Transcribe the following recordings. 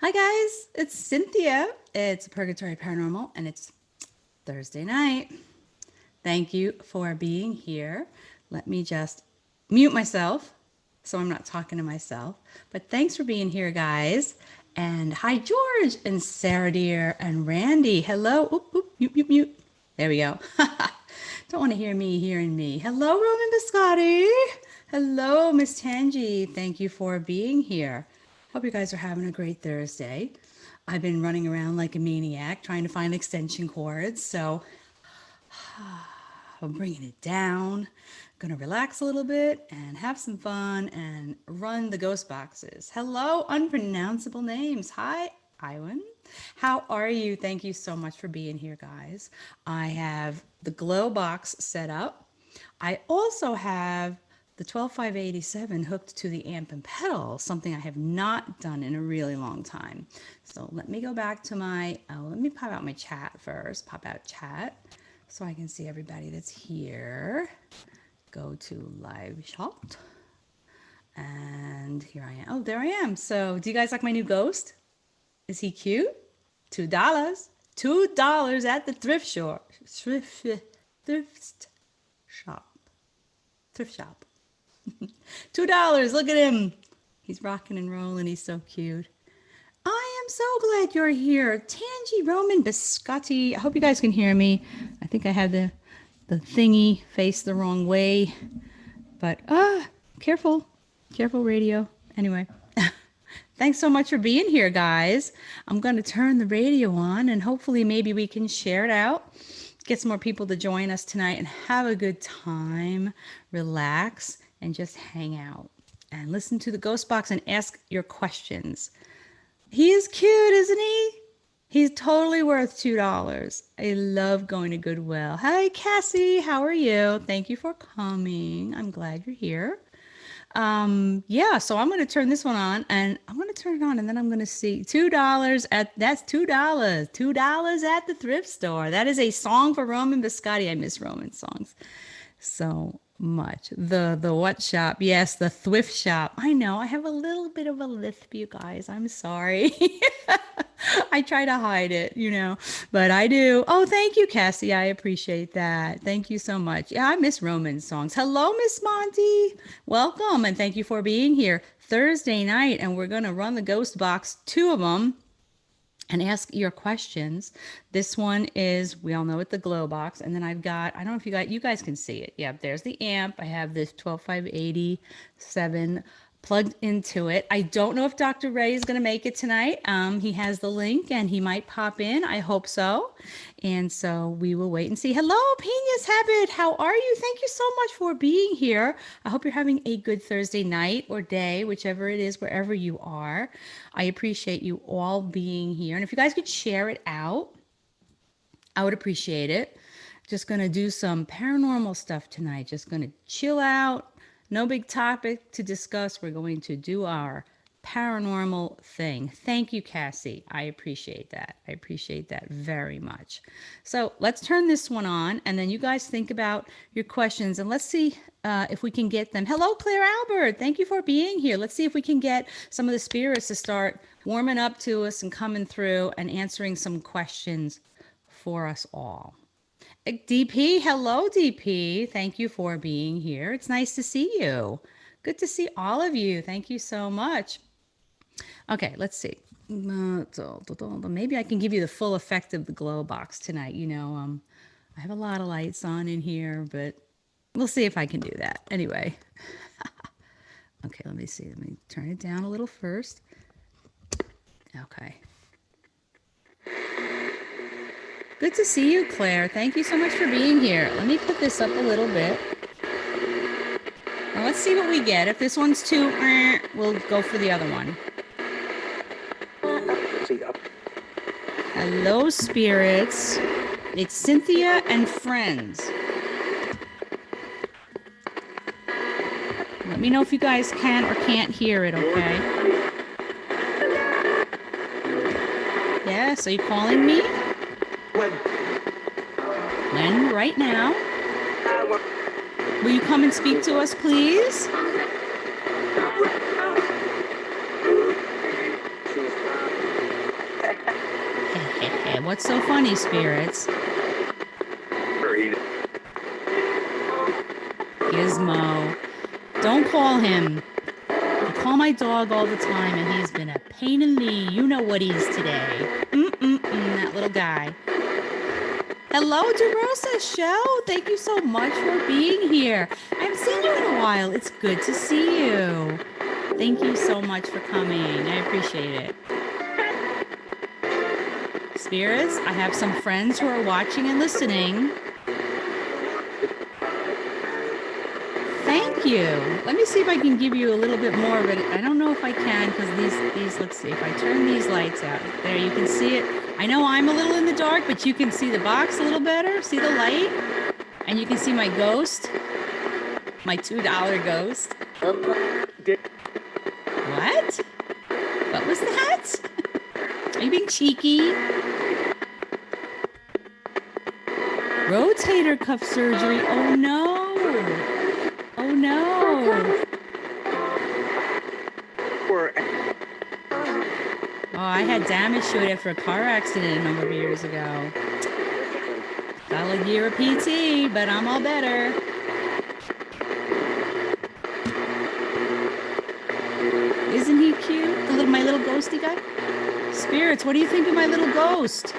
Hi guys, it's Cynthia. It's Purgatory Paranormal and it's Thursday night. Thank you for being here. Let me just mute myself so I'm not talking to myself. But thanks for being here, guys. And hi, George and Sarah Dear and Randy. Hello. Oop, oop, mute, mute, mute. There we go. Don't want to hear me hearing me. Hello, Roman Biscotti. Hello, Miss Tangi. Thank you for being here. Hope you guys are having a great Thursday. I've been running around like a maniac trying to find extension cords. So I'm bringing it down. Gonna relax a little bit and have some fun and run the ghost boxes. Hello, unpronounceable names. Hi, Iwan. How are you? Thank you so much for being here, guys. I have the glow box set up. I also have the 12587 hooked to the amp and pedal, something I have not done in a really long time. So let me go back to my, let me pop out my chat first, pop out chat so I can see everybody that's here. Go to live shot. And here I am. Oh, there I am. So do you guys like my new ghost? Is he cute? $2. $2 at the thrift shop. Thrift shop. Thrift shop. $2. Look at him. He's rocking and rolling. He's so cute. I am so glad you're here. Tangi Roman Biscotti. I hope you guys can hear me. I think I have the thingy faced the wrong way. But careful. Careful, radio. Anyway. Thanks so much for being here, guys. I'm going to turn the radio on and hopefully maybe we can share it out. Get some more people to join us tonight and have a good time. Relax and just hang out and listen to the Ghost Box and ask your questions. He is cute, isn't he? He's totally worth $2. I love going to Goodwill. Hi, Cassie. How are you? Thank you for coming. I'm glad you're here. Yeah, so I'm going to turn this one on and I'm going to turn it on and then I'm going to see $2 that's $2. $2 at the thrift store. That is a song for Roman Biscotti. I miss Roman songs so much. The what shop? Yes, the thrift shop. I know. I have a little bit of a lisp, you guys. I'm sorry. I try to hide it, but I do. Oh, thank you, Cassie. I appreciate that. Thank you so much. Yeah, I miss Roman songs. Hello, Miss Monty. Welcome, and thank you for being here. Thursday night, and we're going to run the ghost box, 2 of them, and ask your questions. This one is, we all know it, the glow box. And then I've got, I don't know if you guys can see it. Yeah, there's the amp. I have this 12587 plugged into it. I don't know if Dr. Ray is going to make it tonight. He has the link and he might pop in. I hope so. And so we will wait and see. Hello, Pena's Habit. How are you? Thank you so much for being here. I hope you're having a good Thursday night or day, whichever it is, wherever you are. I appreciate you all being here. And if you guys could share it out, I would appreciate it. Just going to do some paranormal stuff tonight. Just going to chill out. No big topic to discuss. We're going to do our paranormal thing. Thank you, Cassie. I appreciate that. I appreciate that very much. So let's turn this one on and then you guys think about your questions and let's see if we can get them. Hello, Claire Albert. Thank you for being here. Let's see if we can get some of the spirits to start warming up to us and coming through and answering some questions for us all. DP, hello, DP. Thank you for being here. It's nice to see you. Good to see all of you. Thank you so much. Okay, let's see. Maybe I can give you the full effect of the glow box tonight. I have a lot of lights on in here, but we'll see if I can do that. Anyway. Okay, let me see. Let me turn it down a little first. Okay. Good to see you, Claire. Thank you so much for being here. Let me put this up a little bit. Now let's see what we get. If this one's too, we'll go for the other one. Hello, spirits. It's Cynthia and friends. Let me know if you guys can or can't hear it, okay? Yes, are you calling me? When? Right now? Will you come and speak to us, please? What's so funny, spirits? Gizmo. Don't call him. I call my dog all the time, and he's been a pain in the... You know what he's today. That little guy. Hello, DeRosa Show. Thank you so much for being here. I haven't seen you in a while. It's good to see you. Thank you so much for coming. I appreciate it. Spirits, I have some friends who are watching and listening. Thank you. Let me see if I can give you a little bit more of it. I don't know if I can, because these, let's see, if I turn these lights out, there, you can see it. I know I'm a little in the dark, but you can see the box a little better. See the light? And you can see my ghost, my $2 ghost. What? What was that? Are you being cheeky? Rotator cuff surgery. Oh no. Oh no. Oh, I had damage to it after a car accident a number of years ago. Solid year of PT, but I'm all better. Isn't he cute? My little ghosty guy? Spirits, what do you think of my little ghost?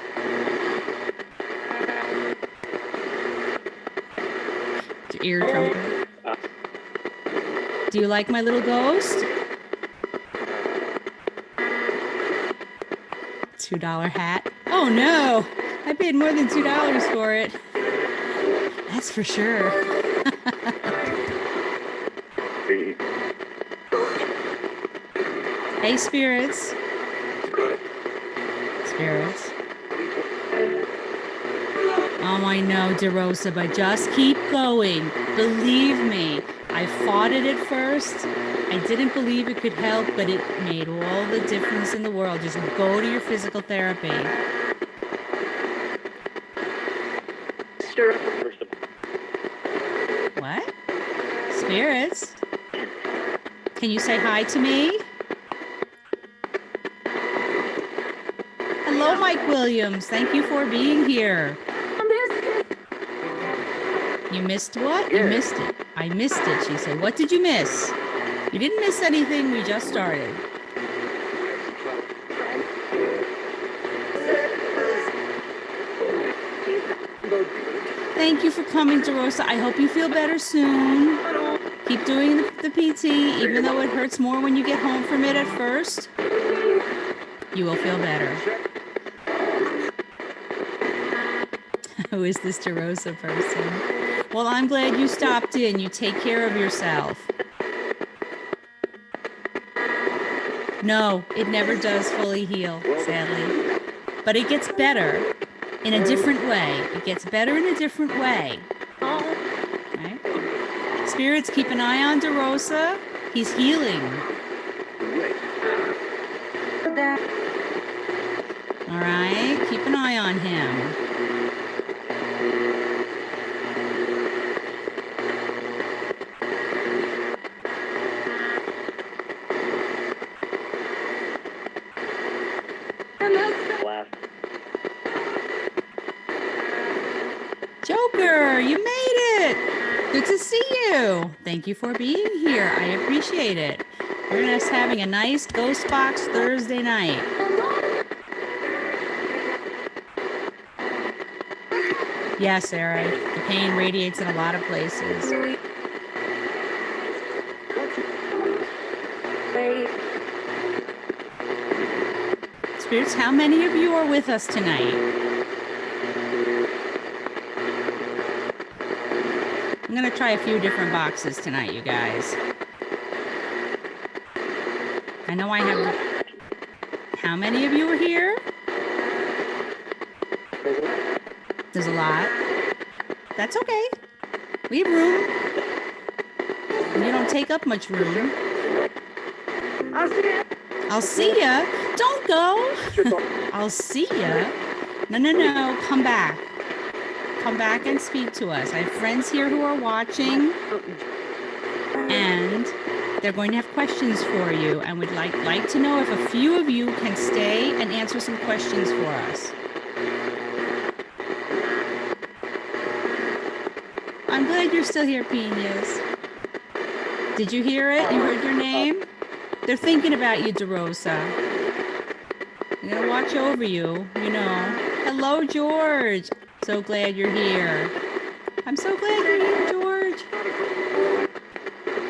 Ear trumpet. Do you like my little ghost? $2 hat. Oh no! I paid more than $2 for it. That's for sure. Hey, spirits. Spirits. Oh, I know, DeRosa, but just keep going. Believe me, I fought it at first. I didn't believe it could help, but it made all the difference in the world. Just go to your physical therapy. What? Spirits? Can you say hi to me? Hello, Mike Williams. Thank you for being here. You missed what? You missed it. I missed it, she said. What did you miss? You didn't miss anything. We just started. Thank you for coming, DeRosa. I hope you feel better soon. Keep doing the PT, even though it hurts more when you get home from it at first. You will feel better. Who is this DeRosa person? Well, I'm glad you stopped in. You take care of yourself. No, it never does fully heal, sadly. But it gets better in a different way. It gets better in a different way. Right? Spirits, keep an eye on DeRosa. He's healing. All right, keep an eye on him. Joker, you made it. Good to see you. Thank you for being here. I appreciate it. We're just having a nice Ghost Box Thursday night. Yes, Sarah, the pain radiates in a lot of places. Spirits, how many of you are with us tonight? I'm going to try a few different boxes tonight, you guys. I know I have... How many of you are here? There's a lot. That's okay. We have room. You don't take up much room. I'll see ya. Don't go. I'll see ya. No. Come back. Come back and speak to us. I have friends here who are watching, and they're going to have questions for you, and would like to know if a few of you can stay and answer some questions for us. you're still here, Pinas. Did you hear it? You heard your name? They're thinking about you, DeRosa. I'm gonna watch over you, you know. Hello, George. So glad you're here. I'm so glad you're here, George.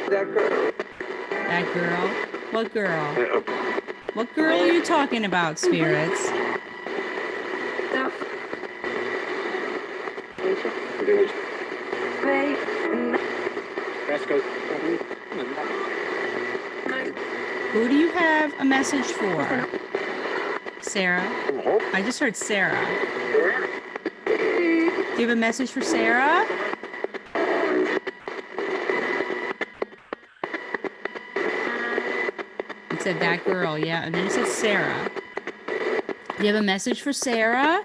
That girl. That girl? What girl? What girl are you talking about, spirits? Who do you have a message for? Sarah? I just heard Sarah. Do you have a message for Sarah? It said that girl, yeah, and then it said Sarah. Do you have a message for Sarah?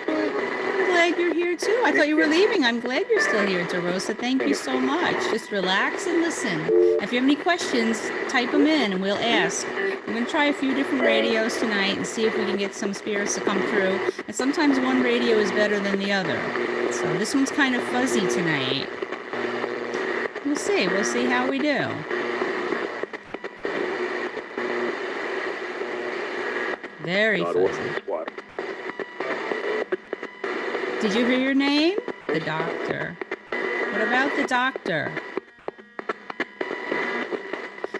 I'm glad you're here too. I thought you were leaving. I'm glad you're still here, DeRosa. Thank you so much. Just relax and listen. If you have any questions, type them in and we'll ask. I'm going to try a few different radios tonight and see if we can get some spirits to come through. And sometimes one radio is better than the other. So this one's kind of fuzzy tonight. We'll see. We'll see how we do. Very fuzzy. Did you hear your name? The doctor. What about the doctor?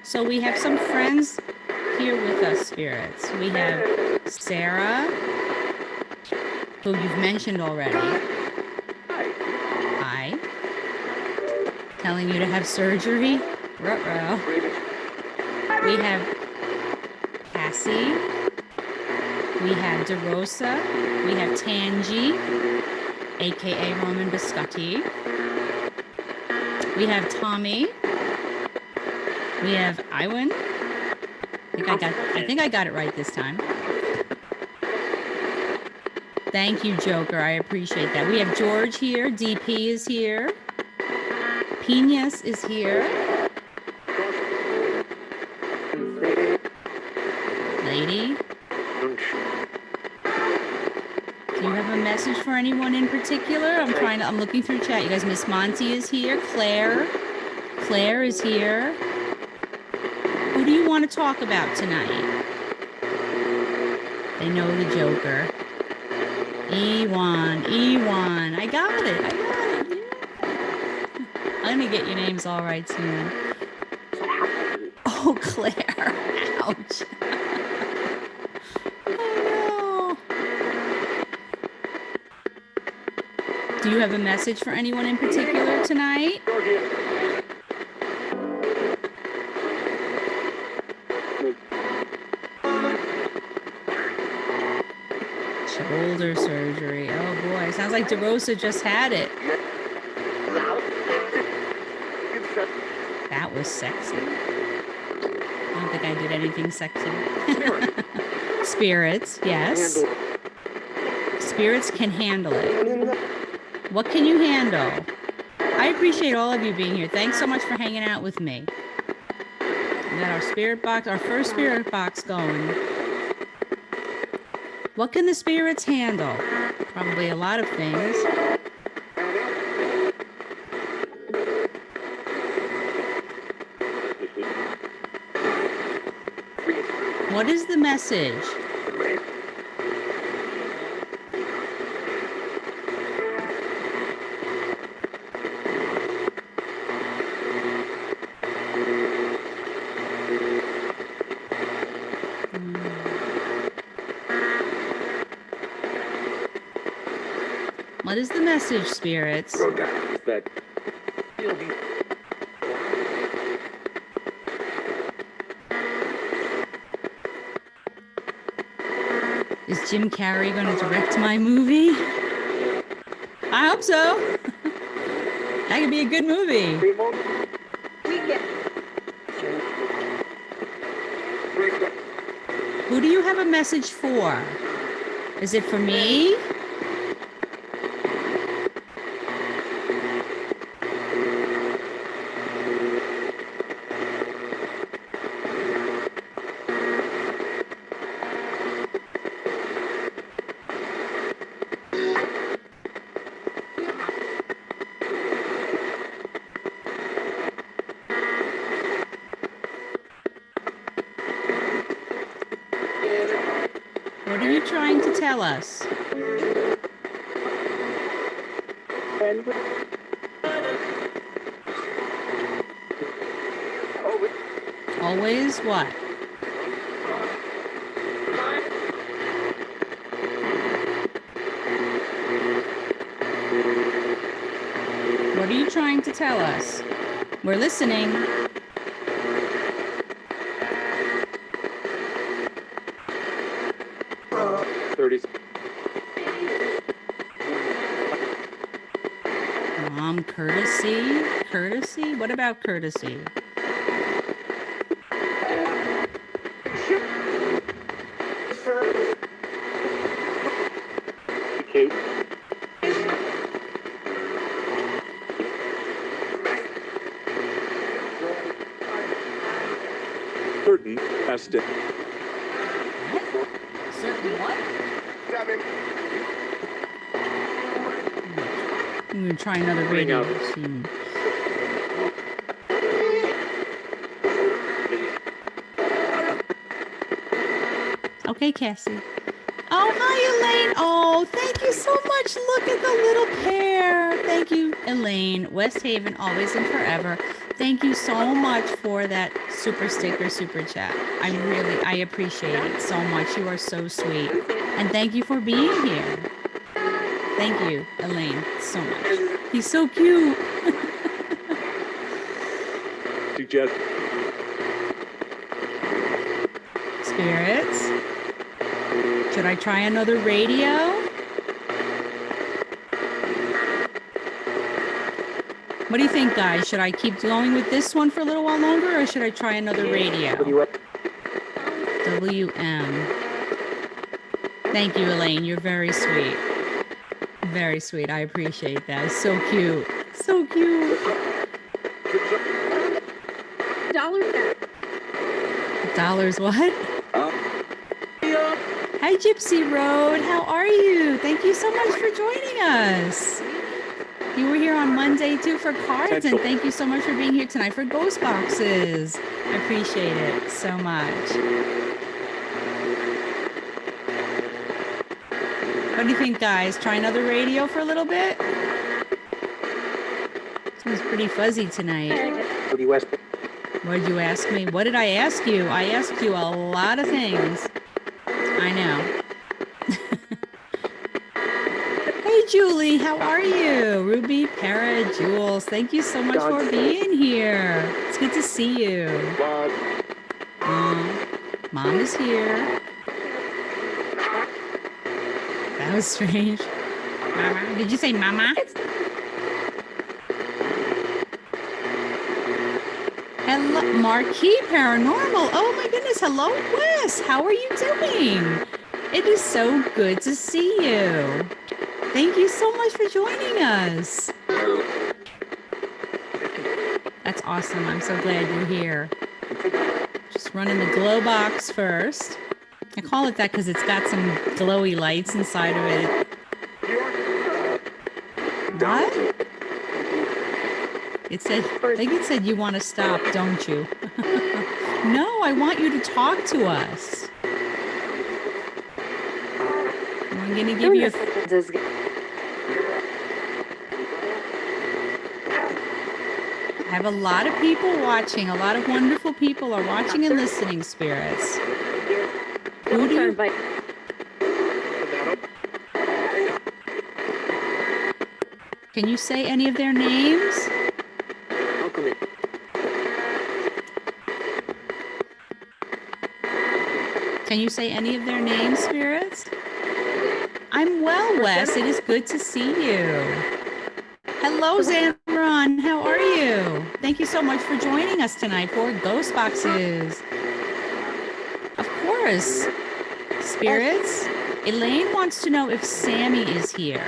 So we have some friends here with us, spirits. We have Sarah, who you've mentioned already. Hi. Telling you to have surgery. Ruh-roh. We have Cassie. We have DeRosa. We have Tangi, aka Roman Biscotti. We have Tommy. We have Iwan. I think I got it right this time. Thank you, Joker. I appreciate that. We have George here. DP is here. Pinas is here. Lady. Do you have a message for anyone in particular? I'm looking through chat. You guys, Miss Monty is here. Claire is here. Who do you want to talk about tonight? They know the Joker. Ewan. I got it. Yeah. I'm gonna get your names all right soon. Oh, Claire. Ouch. Oh, no. Do you have a message for anyone in particular tonight? Shoulder surgery. Oh boy, sounds like DeRosa just had it. That was sexy. I don't think I did anything sexy. Spirits, yes. Spirits can handle it. What can you handle? I appreciate all of you being here. Thanks so much for hanging out with me. We got our spirit box, our first spirit box going. What can the spirits handle? Probably a lot of things. What is the message? What is the message, spirits? Is Jim Carrey going to direct my movie? I hope so. That could be a good movie. Who do you have a message for? Is it for me? are you trying to tell us? Always what? What are you trying to tell us? We're listening. Courtesy? Courtesy? What about courtesy? Okay. Certain estate. What? Certain what? I'm going to try another radio. Okay, Cassie. Oh, hi, Elaine. Oh, thank you so much. Look at the little pair. Thank you, Elaine. West Haven, always and forever. Thank you so much for that super sticker, super chat. I appreciate it so much. You are so sweet. And thank you for being here. Thank you, Elaine, so much. He's so cute. Suggest. Spirits. Should I try another radio? What do you think, guys? Should I keep going with this one for a little while longer, or should I try another radio? WM. Thank you, Elaine. You're very sweet. Very sweet. I appreciate that. So cute. So cute. Dollars what? Hi, Gypsy Road. How are you? Thank you so much for joining us. You were here on Monday, too, for cards, and thank you so much for being here tonight for Ghost Boxes. I appreciate it so much. What do you think, guys? Try another radio for a little bit? This one's pretty fuzzy tonight. What did you ask me? What did I ask you? I asked you a lot of things. I know. Hey, Julie, how are you? Ruby, Para, Jules, thank you so much for being here. It's good to see you. Mom is here. That was strange. Mama, did you say mama? Hello, Marquis Paranormal. Oh my goodness. Hello, Wes. How are you doing? It is so good to see you. Thank you so much for joining us. That's awesome. I'm so glad you're here. Just running the glow box first. I call it that because it's got some glowy lights inside of it. What? It said, I think it said you want to stop, don't you? No, I want you to talk to us. I'm going to give you I have a lot of people watching. A lot of wonderful people are watching and listening, spirits. Who do you... Can you say any of their names? Can you say any of their names, spirits? I'm well, Wes. It is good to see you. Hello, Zamron. How are you? Thank you so much for joining us tonight for Ghost Boxes. Of course. Spirits, Elaine wants to know if Sammy is here.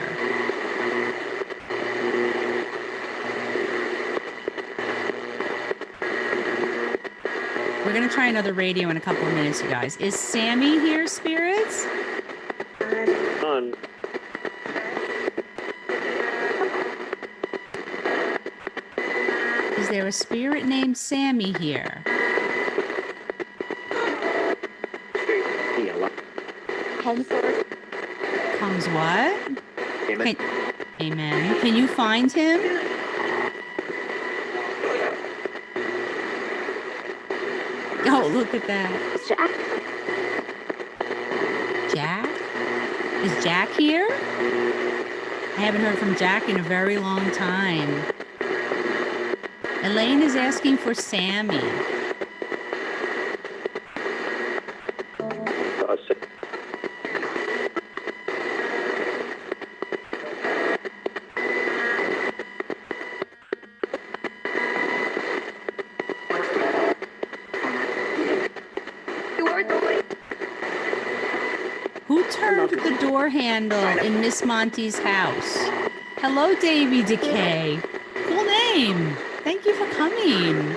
We're going to try another radio in a couple of minutes, you guys. Is Sammy here, spirits? On. Is there a spirit named Sammy here? Comes what? Amen. Amen. Can you find him? Oh, look at that. Jack? Is Jack here? I haven't heard from Jack in a very long time. Elaine is asking for Sammy. Who turned the door handle in Miss Monty's house? Hello, Davy Decay. Cool name. Thank you for coming.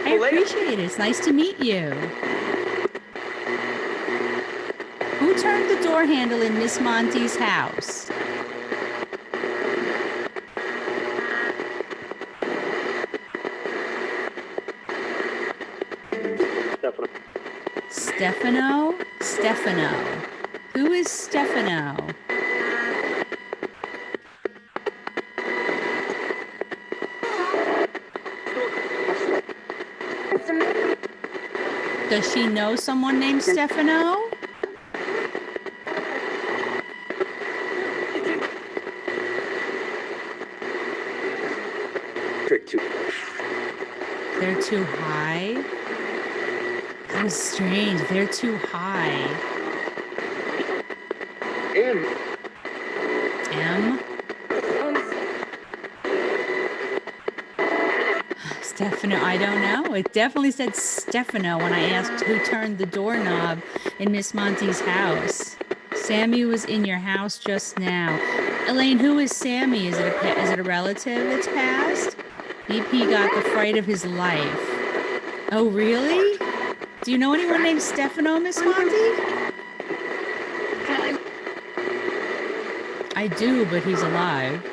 I appreciate it. It's nice to meet you. Who turned the door handle in Miss Monty's house? Stefano? Stefano. Who is Stefano? Does she know someone named Stefano? They're too high? That was strange. They're too high. M? Stefano, I don't know. It definitely said Stefano when I asked who turned the doorknob in Miss Monty's house. Sammy was in your house just now. Elaine, who is Sammy? Is it a relative that's passed? BP got the fright of his life. Oh, really? Do you know anyone named Stefano, Miss Monty? I do, but he's alive.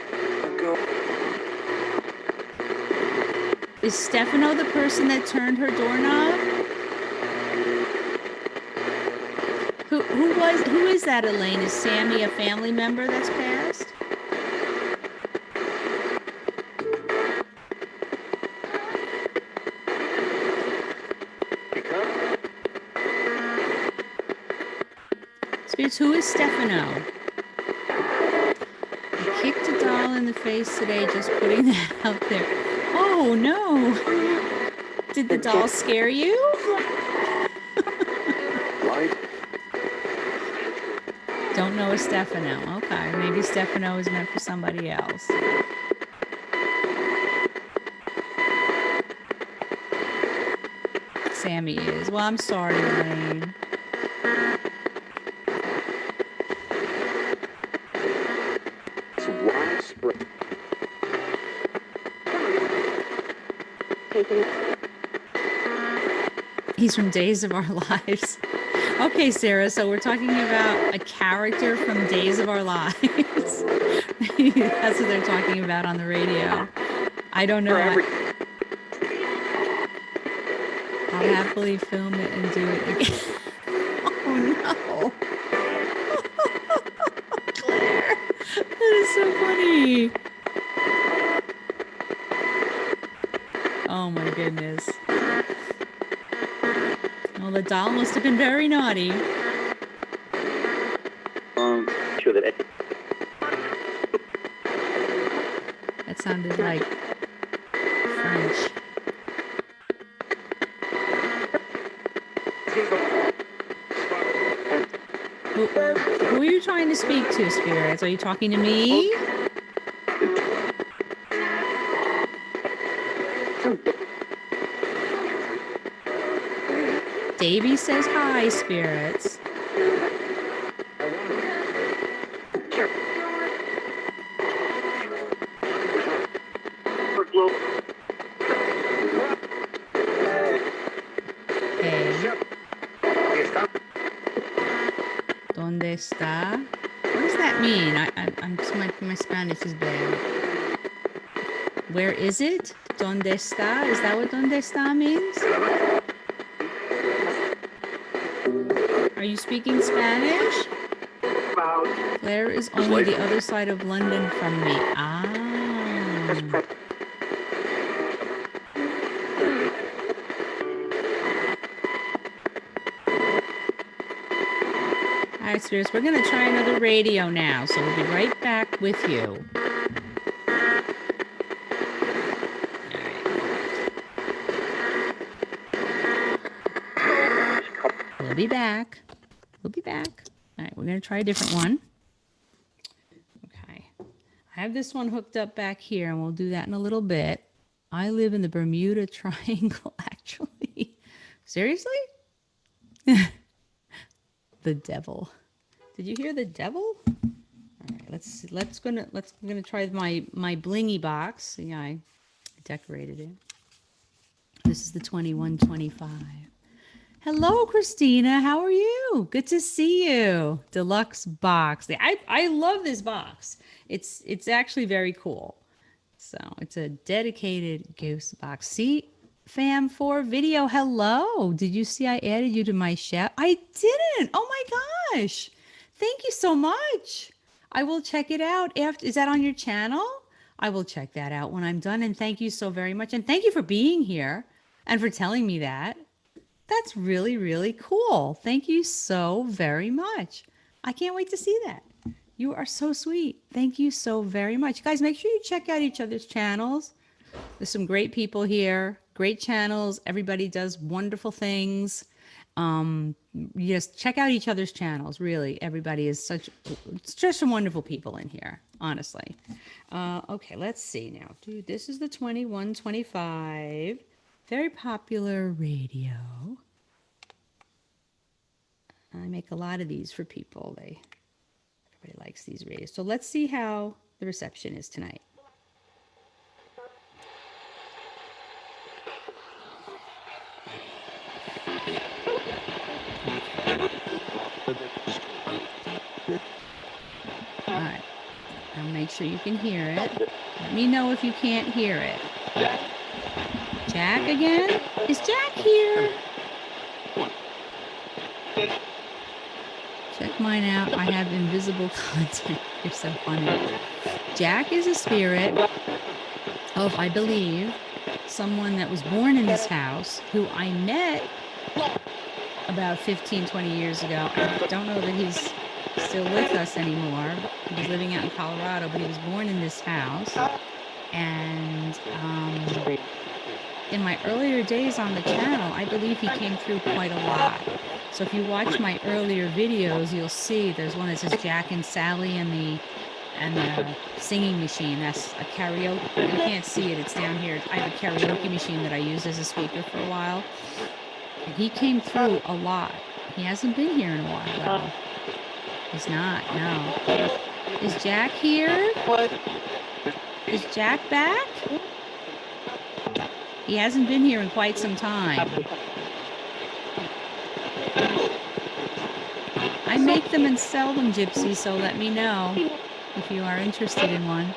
Is Stefano the person that turned her doorknob? Who is that, Elaine? Is Sammy a family member that's passed? Spirits, who is Stefano? I kicked a doll in the face today, just putting that out there. Oh no! Did the doll scare you? Don't know a Stefano. Okay, maybe Stefano is meant for somebody else. Sammy is. Well, I'm sorry, Elaine. He's from Days of Our Lives. Okay, Sarah, so we're talking about a character from Days of Our Lives. That's what they're talking about on the radio. I don't know. I'll happily film it and do it again. Oh, no. Claire, that is so funny. Oh, my goodness. Well, the doll must have been very naughty. Sure that That sounded like French. Who are you trying to speak to, spirits? Are you talking to me? Davy says hi, spirits. Hey. ¿Dónde está? What does that mean? I'm just my Spanish is bad. Where is it? ¿Dónde está? Is that what ¿dónde está means? Are you speaking Spanish? Claire is only the other side of London from me. Ah. All right, spirits, we're going to try another radio now, so we'll be right back with you. We'll be back. We'll be back. All right, we're going to try a different one. Okay. I have this one hooked up back here, and we'll do that in a little bit. I live in the Bermuda Triangle, actually. Seriously? The devil. Did you hear the devil? All right, let's gonna try my blingy box. Yeah, I decorated it. This is the 2125. Hello, Christina. How are you? Good to see you. Deluxe box. I love this box. It's actually very cool. So it's a dedicated ghost box. See, fam, for video. Hello. Did you see I added you to my chef? I didn't. Oh my gosh. Thank you so much. I will check it out after. Is that on your channel? I will check that out when I'm done. And thank you so very much. And thank you for being here and for telling me that. That's really, really cool. Thank you so very much. I can't wait to see that. You are so sweet. Thank you so very much. Guys, make sure you check out each other's channels. There's some great people here, great channels. Everybody does wonderful things. Just check out each other's channels. Really, everybody is such some wonderful people in here, honestly. Okay, let's see now. Dude, this is the 2125. Very popular radio. I make a lot of these for people. Everybody likes these radios. So let's see how the reception is tonight. All right. I'll make sure you can hear it. Let me know if you can't hear it. Jack again? Is Jack here? Check mine out. I have invisible content. You're so funny. Jack is a spirit of, I believe, someone that was born in this house who I met about 15, 20 years ago. I don't know that he's still with us anymore. He was living out in Colorado, but he was born in this house. And in my earlier days on the channel, I believe he came through quite a lot. So if you watch my earlier videos, you'll see there's one that says Jack and Sally and the singing machine. That's a karaoke. You can't see it. It's down here. I have a karaoke machine that I used as a speaker for a while. And he came through a lot. He hasn't been here in a while, though. He's not, no. Is Jack here? Is Jack back? He hasn't been here in quite some time. I make them and sell them, Gypsy, so let me know if you are interested in one.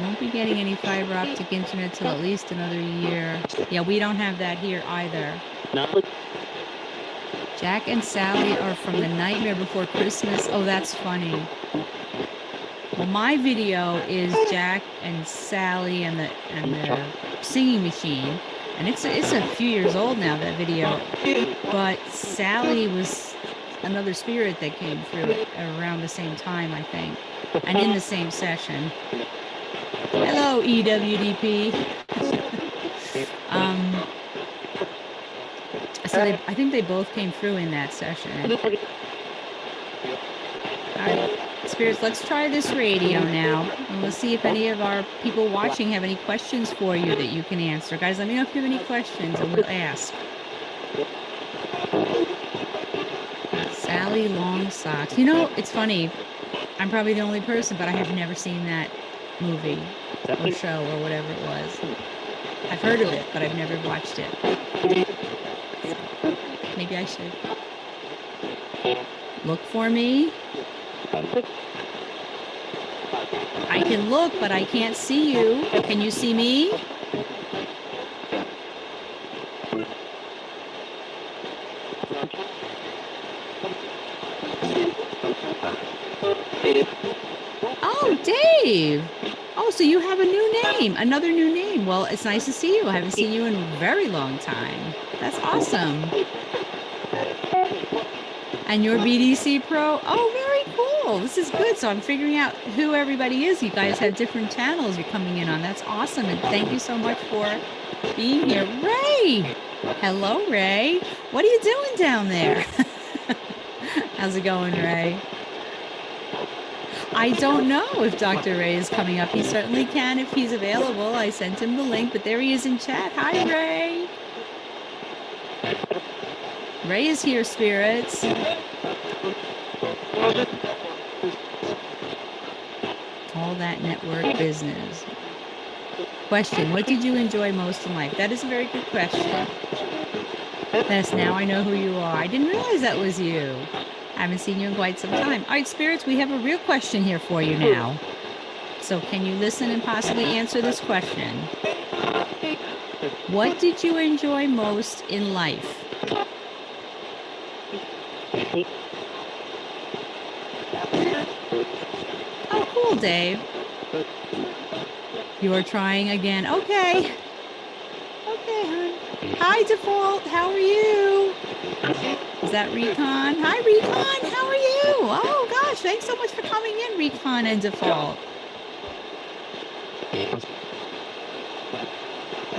Won't be getting any fiber optic internet till at least another year. Yeah, we don't have that here either. Jack and Sally are from The Nightmare Before Christmas. Oh, that's funny. Well, my video is Jack and Sally and the singing machine, and it's a few years old now, that video. But Sally was another spirit that came through it around the same time, I think, and in the same session. Hello, EWDP. So I think they both came through in that session. All right, spirits, let's try this radio now, and let's see if any of our people watching have any questions for you that you can answer. Guys, let me know if you have any questions, and we'll ask. Sally Long Socks. You know, it's funny. I'm probably the only person, but I have never seen that movie or show or whatever it was. I've heard of it, but I've never watched it. Maybe I should. Look for me. I can look, but I can't see you. Can you see me? Oh, Dave. Oh, so you have a new name, another new name. Well, it's nice to see you. I haven't seen you in a very long time. That's awesome. And you're BDC Pro? Oh, very cool. This is good. So I'm figuring out who everybody is. You guys have different channels you're coming in on. That's awesome. And thank you so much for being here. Ray! Hello, Ray. What are you doing down there? How's it going, Ray? I don't know if Dr. Ray is coming up. He certainly can if he's available. I sent him the link, but there he is in chat. Hi, Ray. Ray is here, spirits. All that network business. Question, what did you enjoy most in life? That is a very good question. Yes, now I know who you are. I didn't realize that was you. I haven't seen you in quite some time. All right, spirits, we have a real question here for you now. So can you listen and possibly answer this question? What did you enjoy most in life? Oh, cool, Dave. You are trying again. Okay. Okay, hon. Hi, Default. How are you? Is that Recon? Hi, Recon. How are you? Oh, gosh. Thanks so much for coming in, Recon and Default. I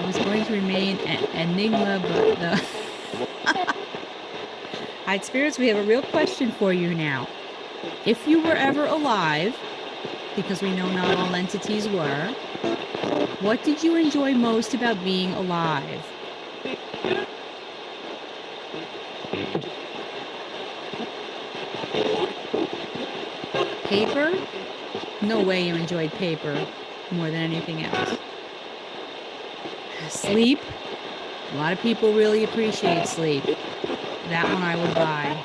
was going to remain an enigma, but the... All right, spirits, we have a real question for you now. If you were ever alive, because we know not all entities were, what did you enjoy most about being alive? Paper? No way you enjoyed paper more than anything else. Sleep? A lot of people really appreciate sleep. That one I would buy.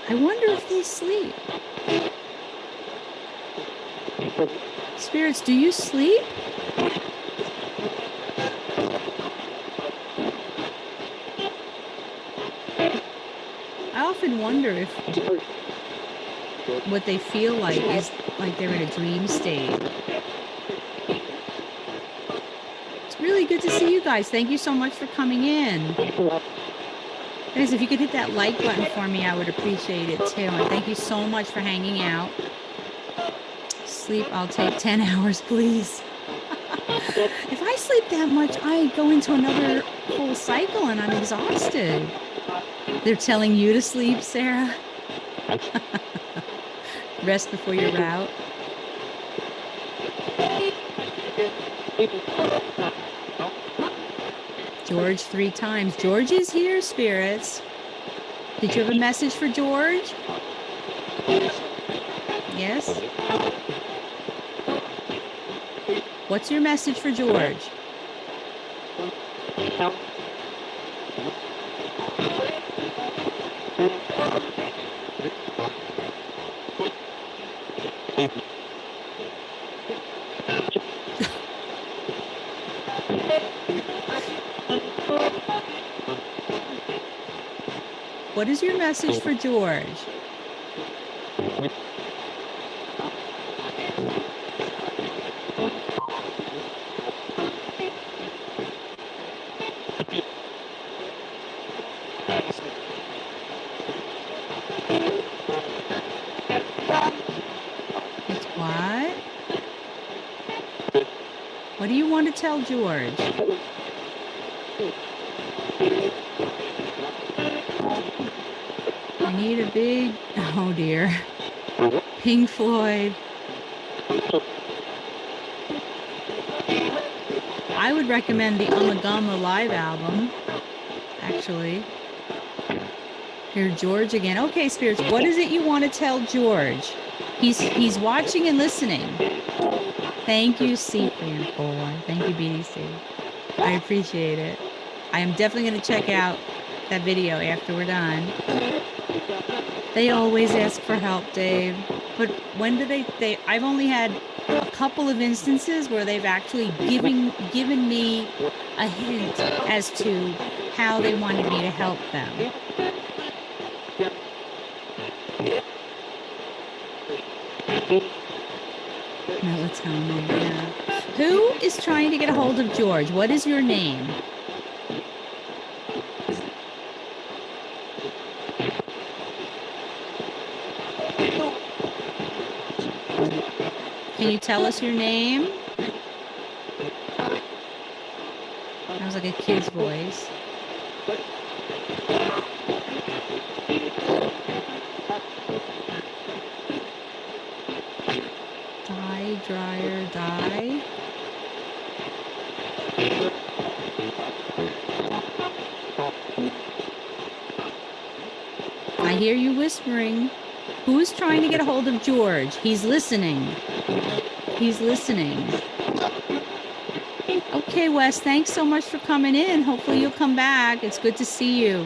I wonder if they sleep. Spirits, do you sleep? I often wonder if what they feel like is like they're in a dream state. It's really good to see you guys. Thank you so much for coming in. Guys, if you could hit that like button for me, I would appreciate it too. And thank you so much for hanging out. Sleep, I'll take 10 hours, please. If I sleep that much, I go into another whole cycle and I'm exhausted. They're telling you to sleep, Sarah? Rest before your route. George 3 times. George is here, spirits. Did you have a message for George? Yes? What's your message for George? What is your message for George? It's what? What do you want to tell George? I need a big, oh dear, Pink Floyd. I would recommend the Ummagumma live album, actually. Here, George again. Okay, spirits, what is it you want to tell George? He's watching and listening. Thank you, C4. Thank you, BDC. I appreciate it. I am definitely going to check out that video after we're done. They always ask for help, Dave. But when do they I've only had a couple of instances where they've actually given me a hint as to how they wanted me to help them. Melatonin, yeah. Who is trying to get a hold of George? What is your name? Can you tell us your name? That was like a kid's voice. Dye, dryer, dye. I hear you whispering. Who's trying to get a hold of George? He's listening. He's listening. Okay, Wes, thanks so much for coming in. Hopefully you'll come back. It's good to see you.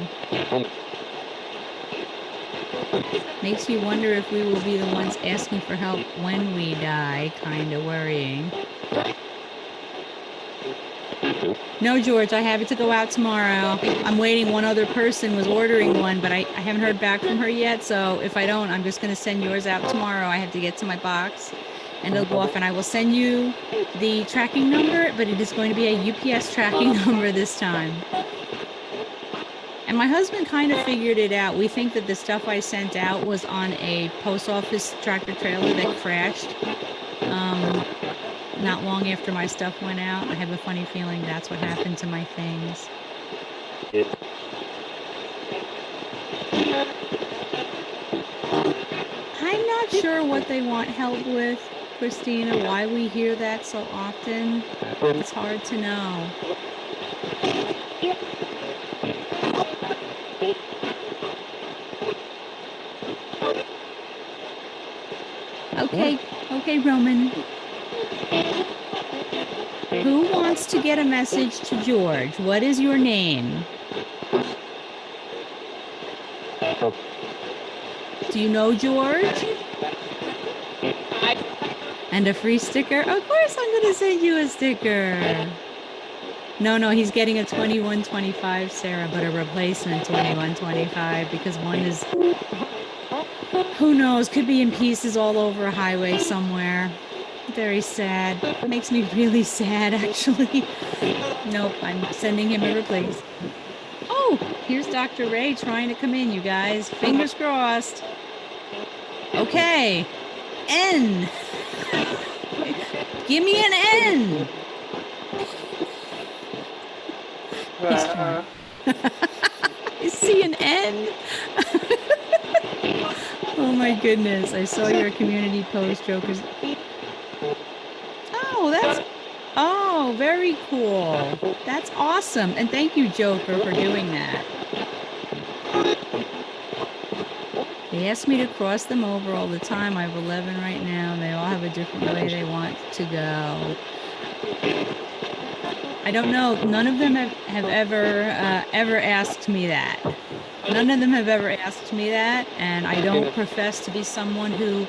Makes you wonder if we will be the ones asking for help when we die. Kind of worrying. No, George, I have it to go out tomorrow. I'm waiting. One other person was ordering one, but I haven't heard back from her yet. So if I don't, I'm just going to send yours out tomorrow. I have to get to my box and it'll go off, and I will send you the tracking number, but it is going to be a UPS tracking number this time. And my husband kind of figured it out. We think that the stuff I sent out was on a post office tractor trailer that crashed not long after my stuff went out. I have a funny feeling that's what happened to my things. I'm not sure what they want help with, Christina, why we hear that so often. It's hard to know. Okay, Roman. Who wants to get a message to George? What is your name? Do you know George? And a free sticker? Of course I'm going to send you a sticker. No, he's getting a 2125, Sarah, but a replacement 2125 because one is, who knows, could be in pieces all over a highway somewhere. Very sad. Makes me really sad, actually. Nope, I'm sending him a replace. Oh, here's Dr. Ray trying to come in, you guys. Fingers crossed. Okay. N. Give me an N. He's trying. Is he an N? Oh my goodness. I saw your community post, Jokers. Oh, very cool. That's awesome. And thank you, Joker, for doing that. They ask me to cross them over all the time. I have 11 right now. They all have a different way they want to go. I don't know. None of them have ever asked me that. None of them have ever asked me that. And I don't profess to be someone who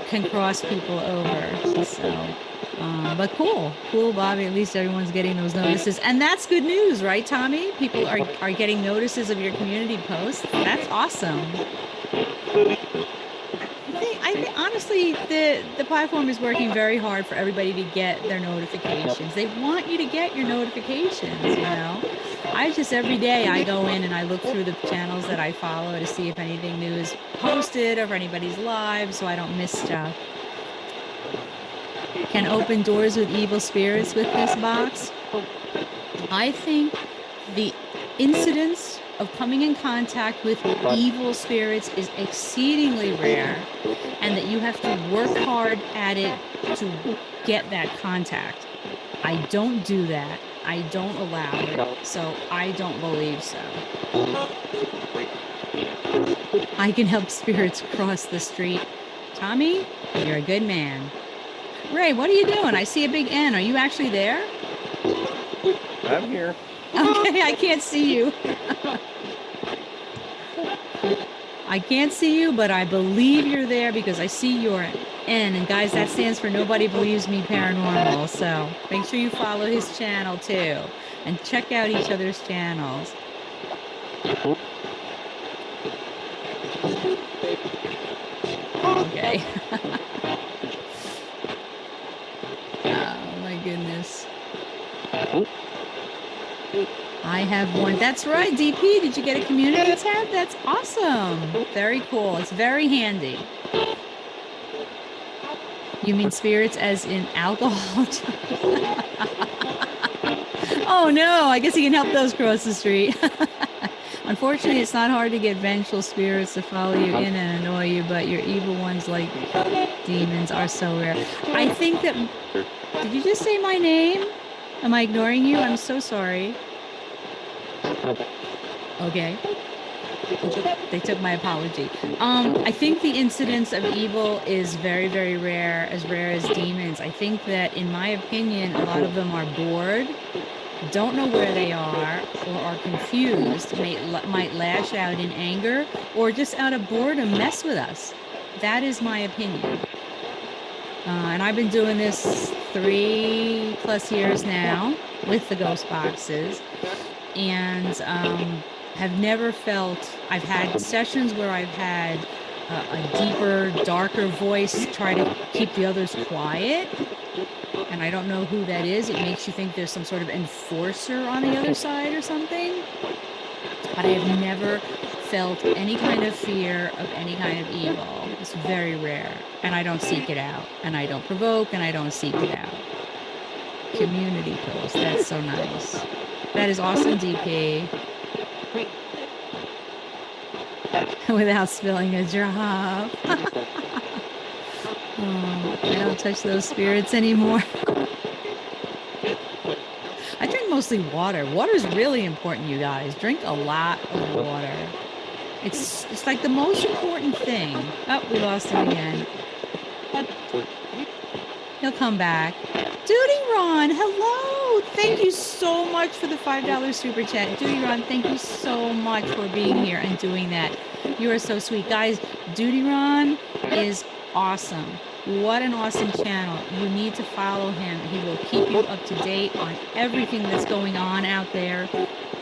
can cross people over. So, but cool, Bobby. At least everyone's getting those notices, and that's good news, right, Tommy? People are getting notices of your community posts. That's awesome. I think honestly, the platform is working very hard for everybody to get their notifications. They want you to get your notifications, you know. I just, every day I go in and I look through the channels that I follow to see if anything new is posted or if anybody's live, so I don't miss stuff. Can open doors with evil spirits with this box. I think the incidence of coming in contact with evil spirits is exceedingly rare, and that you have to work hard at it to get that contact. I don't do that. I don't allow it, so I don't believe so. I can help spirits cross the street. Tommy, you're a good man. Ray, what are you doing? I see a big N. Are you actually there? I'm here. Okay, I can't see you. I can't see you, but I believe you're there because I see your N. And guys, that stands for Nobody Believes Me Paranormal. So make sure you follow his channel too. And check out each other's channels. Okay. goodness. I have one. That's right, DP. Did you get a community tab? That's awesome. Very cool. It's very handy. You mean spirits as in alcohol? Oh no, I guess he can help those cross the street. Unfortunately, it's not hard to get vengeful spirits to follow you in and annoy you, but your evil ones like demons are so rare. I think that, did you just say my name? Am I ignoring you? I'm so sorry. Okay. They took my apology. I think the incidence of evil is very, very rare as demons. I think that, in my opinion, a lot of them are bored, don't know where they or are confused, might lash out in anger, or just out of boredom mess with us. That is my opinion. And I've been doing this 3+ years now with the ghost boxes, and have never felt. I've had sessions where I've had a deeper, darker voice try to keep the others quiet, and I don't know who that is. It makes you think there's some sort of enforcer on the other side or something. But I have never felt any kind of fear of any kind of evil. It's very rare, and I don't seek it out, and I don't provoke, and I don't seek it out. Community post. That's so nice. That is awesome, DP. Without spilling a drop. Oh, I don't touch those spirits anymore. I drink mostly water. Water is really important, you guys. Drink a lot of water. It's like the most important thing. Oh, we lost him again. He'll come back. Duty Ron, hello. Thank you so much for the $5 super chat. Duty Ron, thank you so much for being here and doing that. You are so sweet. Guys, Duty Ron is awesome. What an awesome channel. You need to follow him. He will keep you up to date on everything that's going on out there.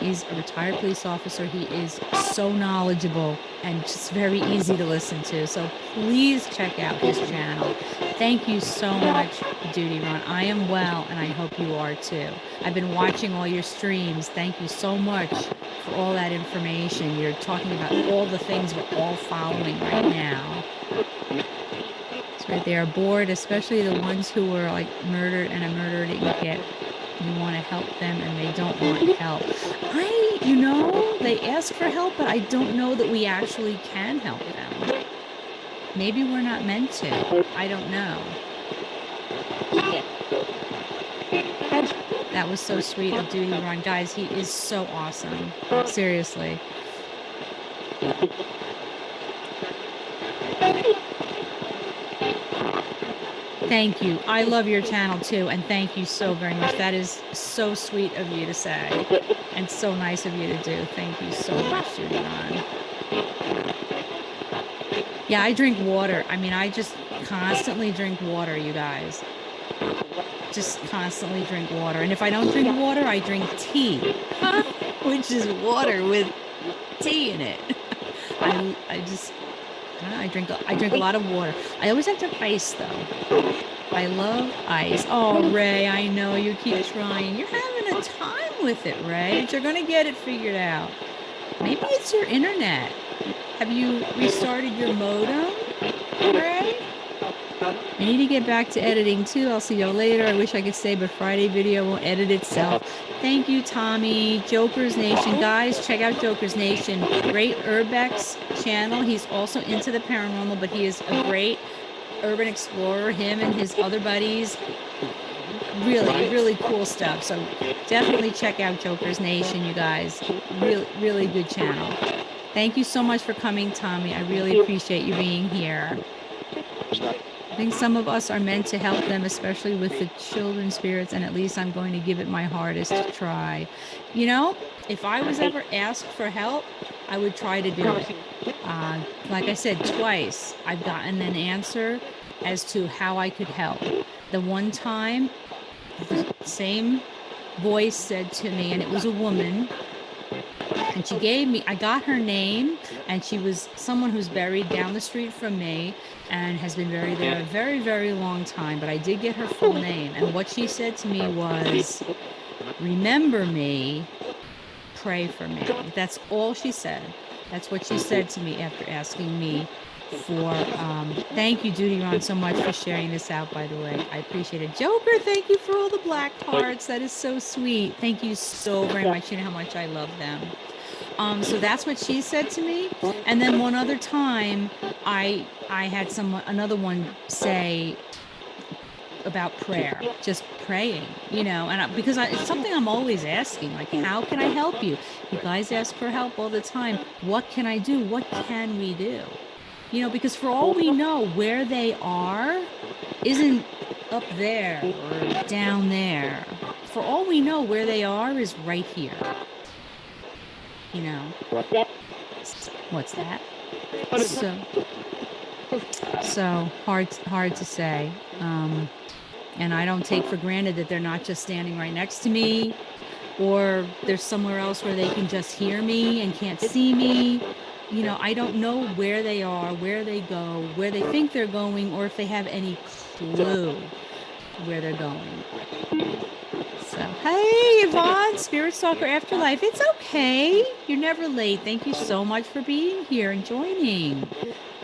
He's a retired police officer. He is so knowledgeable and just very easy to listen to. So please check out his channel. Thank you so much, Duty Ron. I am well, and I hope you are too. I've been watching all your streams. Thank you so much for all that information. You're talking about all the things we're all following right now. It's right there. Bored, especially the ones who were like murdered, and a murderer didn't get. You want to help them and they don't want help. They ask for help, but I don't know that we actually can help them. Maybe we're not meant to. I don't know. That was so sweet of Duty Ron. Guys, he is so awesome. Seriously. Thank you. I love your channel too, and thank you so very much. That is so sweet of you to say, and so nice of you to do. Thank you so much, Judy Ron. Yeah, I drink water. I mean, I just constantly drink water, you guys. Just constantly drink water. And if I don't drink water, I drink tea, which is water with tea in it. I drink a lot of water. I always have to have ice though. I love ice. Oh, Ray, I know you keep trying. You're having a time with it, Ray, but you're going to get it figured out. Maybe it's your internet. Have you restarted your modem, Ray? I need to get back to editing too. I'll see y'all later. I wish I could say, but Friday video won't edit itself. Thank you, Tommy. Joker's Nation. Guys, check out Joker's Nation. Great Urbex channel. He's also into the paranormal, but he is a great urban explorer. Him and his other buddies. Really, really cool stuff. So definitely check out Joker's Nation, you guys. Really, really good channel. Thank you so much for coming, Tommy. I really appreciate you being here. I think some of us are meant to help them, especially with the children spirits, and at least I'm going to give it my hardest to try. You know, if I was ever asked for help, I would try to do it. Like I said, twice I've gotten an answer as to how I could help. The one time, the same voice said to me, and it was a woman, And she gave me, I got her name, and she was someone who's buried down the street from me and has been buried there a very, very long time. But I did get her full name. And what she said to me was, remember me, pray for me. That's all she said. That's what she said to me after asking me for, thank you, Duty Ron, so much for sharing this out, by the way. I appreciate it. Joker, thank you for all the black hearts. That is so sweet. Thank you so very much. You know how much I love them. So that's what she said to me. And then one other time, I had another one say about prayer, just praying, and because it's something I'm always asking, like, how can I help you? You guys ask for help all the time. What can I do? What can we do? Because for all we know, where they are isn't up there or down there. For all we know, where they are is right here. What's that? So hard to say. And I don't take for granted that they're not just standing right next to me, or there's somewhere else where they can just hear me and can't see me. I don't know where they are, where they go, where they think they're going, or if they have any clue where they're going. So, hey, Yvonne, Spirit Stalker Afterlife. It's okay. You're never late. Thank you so much for being here and joining.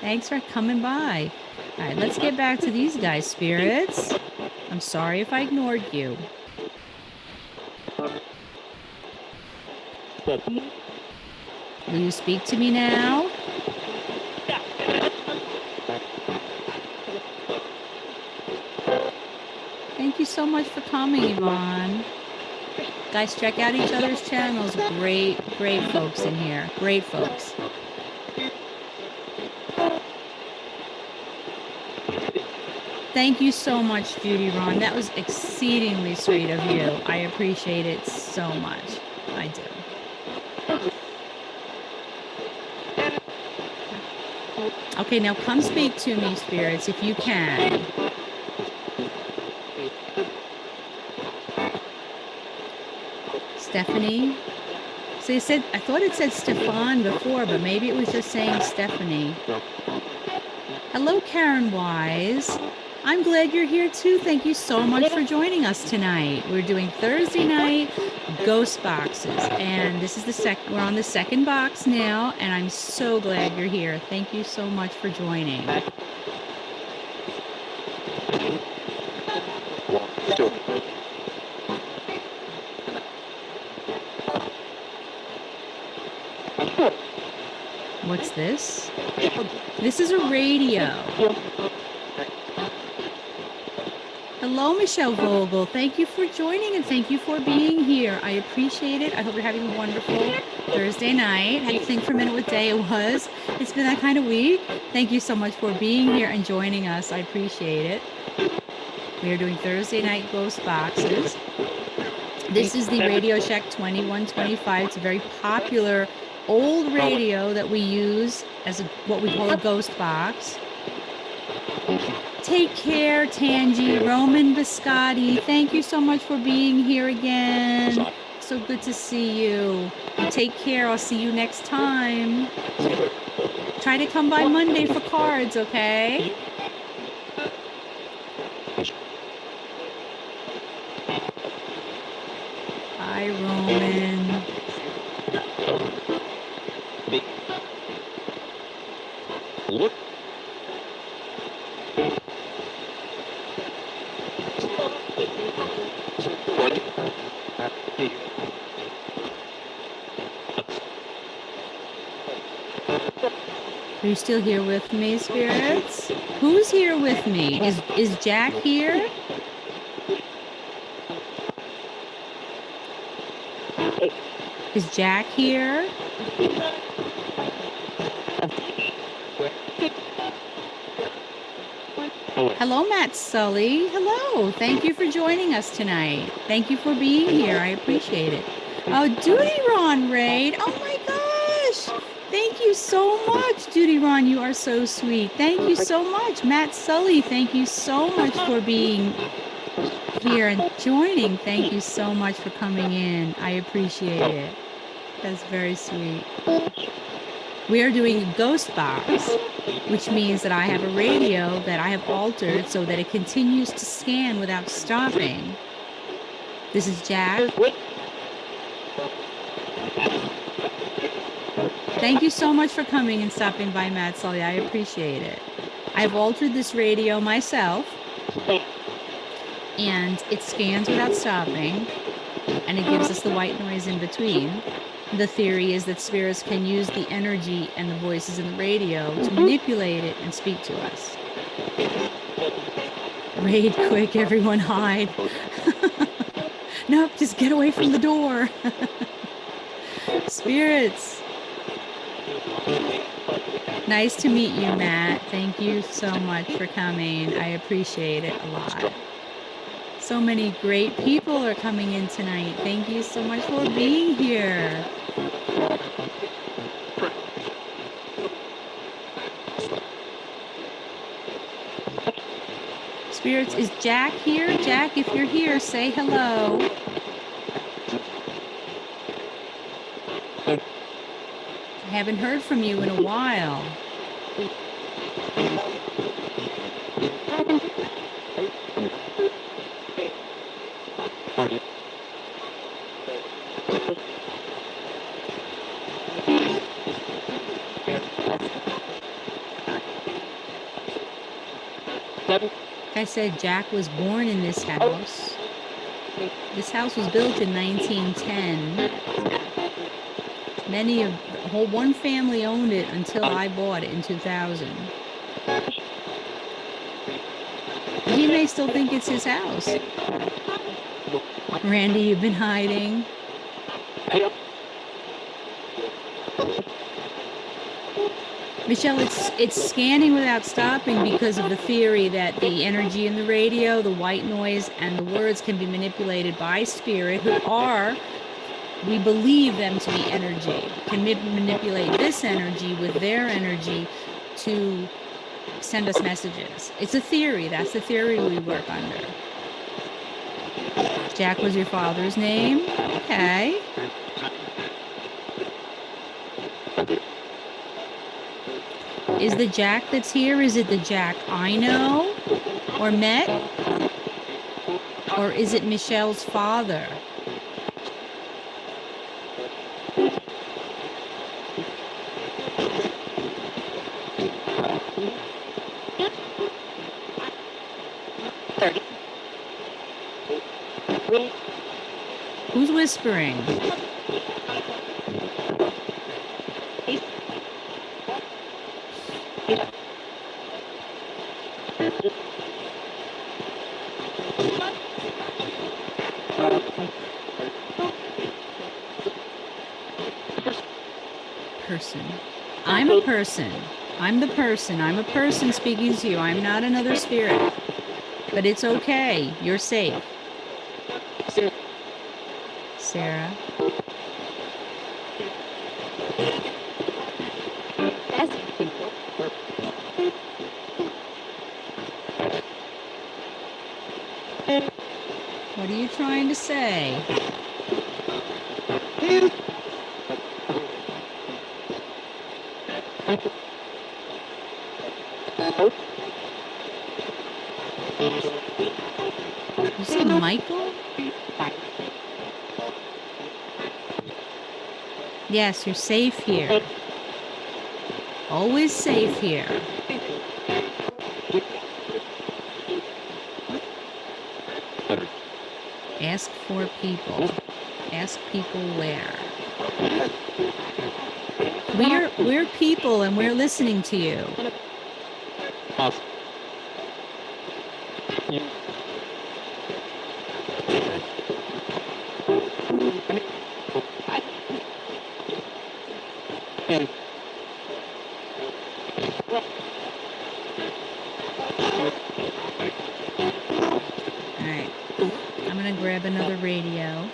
Thanks for coming by. All right, let's get back to these guys, spirits. I'm sorry if I ignored you. Will you speak to me now? Thank you so much for coming, Yvonne. Guys, check out each other's channels. Great folks in here. Great folks. Thank you so much, Judy Ron. That was exceedingly sweet of you. I appreciate it so much. I do. Okay, now come speak to me, spirits, if you can. Stephanie? So you said, I thought it said Stefan before, but maybe it was just saying Stephanie. Hello, Karen Wise. I'm glad you're here too. Thank you so much for joining us tonight. We're doing Thursday night ghost boxes, and this is we're on the second box now, and I'm so glad you're here. Thank you so much for joining. What's this? This is a radio. Hello, Michelle Vogel. Thank you for joining and thank you for being here. I appreciate it. I hope you're having a wonderful Thursday night. Had to think for a minute what day it was. It's been that kind of week. Thank you so much for being here and joining us. I appreciate it. We are doing Thursday night ghost boxes. This is the Radio Shack 2125. It's a very popular old radio that we use as what we call a ghost box. Take care, Tangi, Roman Biscotti. Thank you so much for being here again. So good to see you. And take care. I'll see you next time. Try to come by Monday for cards, okay? Bye, Roman. Look. Are you still here with me, spirits? Who's here with me? Is Jack here? Is Jack here? Hello, Matt Sully. Hello. Thank you for joining us tonight. Thank you for being here. I appreciate it. Oh, Duty Ron Raid. Oh my gosh. Thank you so much, Duty Ron. You are so sweet. Thank you so much. Matt Sully, thank you so much for being here and joining. Thank you so much for coming in. I appreciate it. That's very sweet. We are doing a ghost box, which means that I have a radio that I have altered so that it continues to scan without stopping. This is Jack. Thank you so much for coming and stopping by, Matt Sully. I appreciate it. I've altered this radio myself, and it scans without stopping, and it gives us the white noise in between. The theory is that spirits can use the energy and the voices in the radio to manipulate it and speak to us. Raid quick, everyone hide. Nope, just get away from the door. Spirits. Nice to meet you, Matt. Thank you so much for coming. I appreciate it a lot. So many great people are coming in tonight. Thank you so much for being here. Spirits, is Jack here? Jack, if you're here, say hello. I haven't heard from you in a while. Like I said, Jack was born in this house. This house was built in 1910. One family owned it until I bought it in 2000. He may still think it's his house. Randy, you've been hiding. Michelle, it's scanning without stopping because of the theory that the energy in the radio, the white noise, and the words can be manipulated by spirit who are, we believe them to be energy, can manipulate this energy with their energy to send us messages. It's a theory. That's the theory we work under. Jack was your father's name? Okay. Is the Jack that's here, is it the Jack I know or met? Or is it Michelle's father? Who's whispering? Person. I'm a person. I'm the person. I'm a person speaking to you. I'm not another spirit. But it's okay. You're safe. Sarah. What are you trying to say? You say Michael? Yes, you're safe here. Always safe here. Ask for people. Ask people where. We're people and we're listening to you. Alright, I'm gonna grab another radio.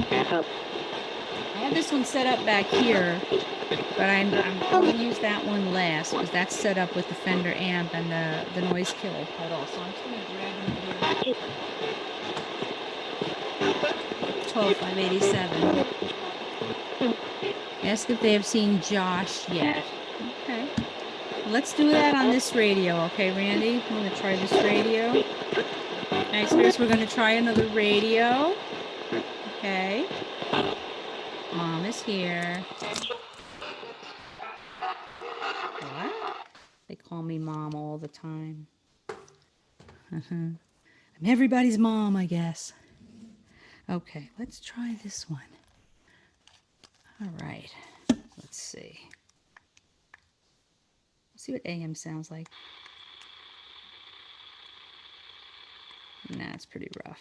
I have this one set up back here, but I'm going to use that one last because that's set up with the Fender amp and the noise killer pedal. So I'm just going to grab another 512-587. Ask if they have seen Josh yet. Okay. Let's do that on this radio, okay, Randy? I'm going to try this radio. Next, Spirits, we're going to try another radio. Okay. Mom is here. What? They call me Mom all the time. I'm everybody's mom, I guess. Okay, let's try this one. All right. Let's see. Let's see what AM sounds like. Nah, it's pretty rough.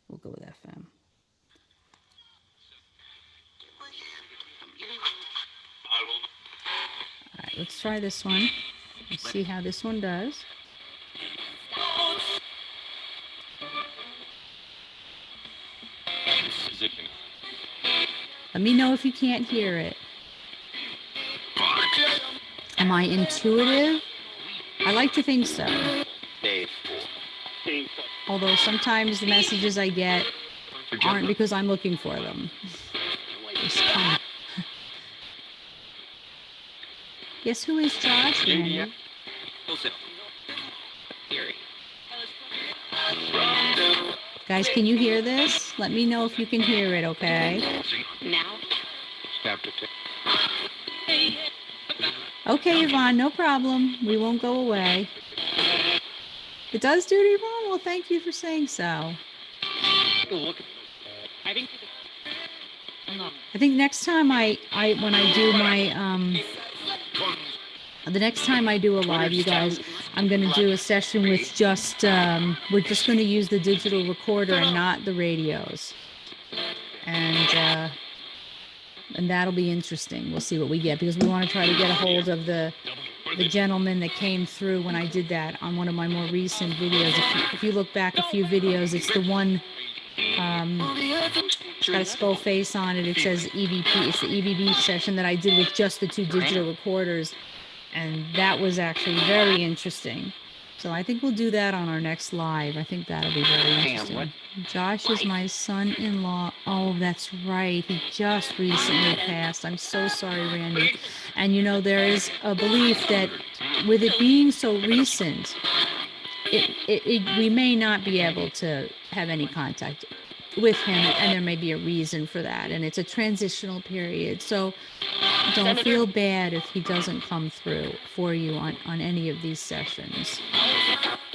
We'll go with FM. All right, let's try this one. Let's see how this one does. Let me know if you can't hear it. Am I intuitive? I like to think so. Although sometimes the messages I get aren't because I'm looking for them. Guess who is Josh, Randy? Guys, can you hear this? Let me know if you can hear it, okay? Now. Okay, Yvonne, no problem. We won't go away. It does, Duty Ron? Well, thank you for saying so. I think next time when I do my the next time I do a live, you guys, I'm going to do a session with just we're just going to use the digital recorder and not the radios, and that'll be interesting. We'll see what we get, because we want to try to get a hold of the gentleman that came through when I did that on one of my more recent videos. If you look back a few videos, it's the one. It's got a skull face on it. It says EVP. It's the EVP session that I did with just the two digital recorders, and that was actually very interesting. So I think we'll do that on our next live. I think that'll be very interesting. Josh is my son-in-law. Oh, that's right. He just recently passed. I'm so sorry, Randy. And you know, there is a belief that with it being so recent, we may not be able to have any contact with him, and there may be a reason for that, and it's a transitional period. So don't feel bad if he doesn't come through for you on any of these sessions.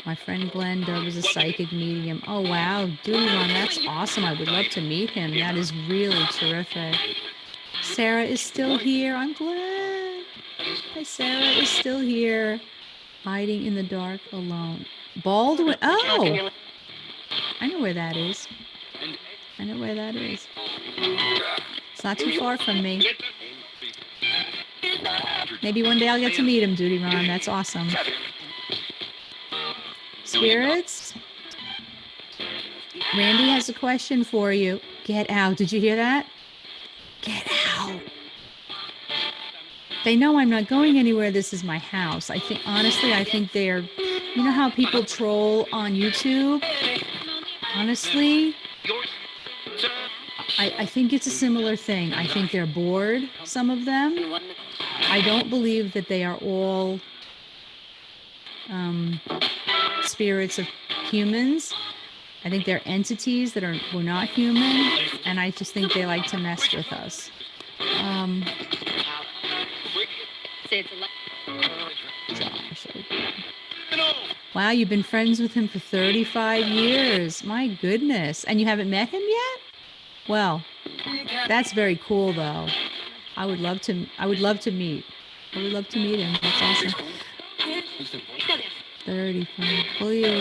My friend Glenda was a psychic medium. Oh wow, Duty Ron, that's awesome. I would love to meet him. That is really terrific. Sarah is still here. I'm glad. Hi, Sarah is still here, hiding in the dark alone. Baldwin. Oh, I know where that is. I know where that is. It's not too far from me. Maybe one day I'll get to meet him, Duty Ron. That's awesome. Spirits? Randy has a question for you. Get out. Did you hear that? Get out. They know I'm not going anywhere. This is my house. I think, honestly, I think they're, you know how people troll on YouTube? Honestly, I think it's a similar thing. I think they're bored, some of them. I don't believe that they are all spirits of humans. I think they're entities that were not human, and I just think they like to mess with us. Josh, okay. Wow, you've been friends with him for 35 years. My goodness. And you haven't met him yet? Well, that's very cool, though. I would love to meet. I would love to meet him. That's awesome. 35. Fully give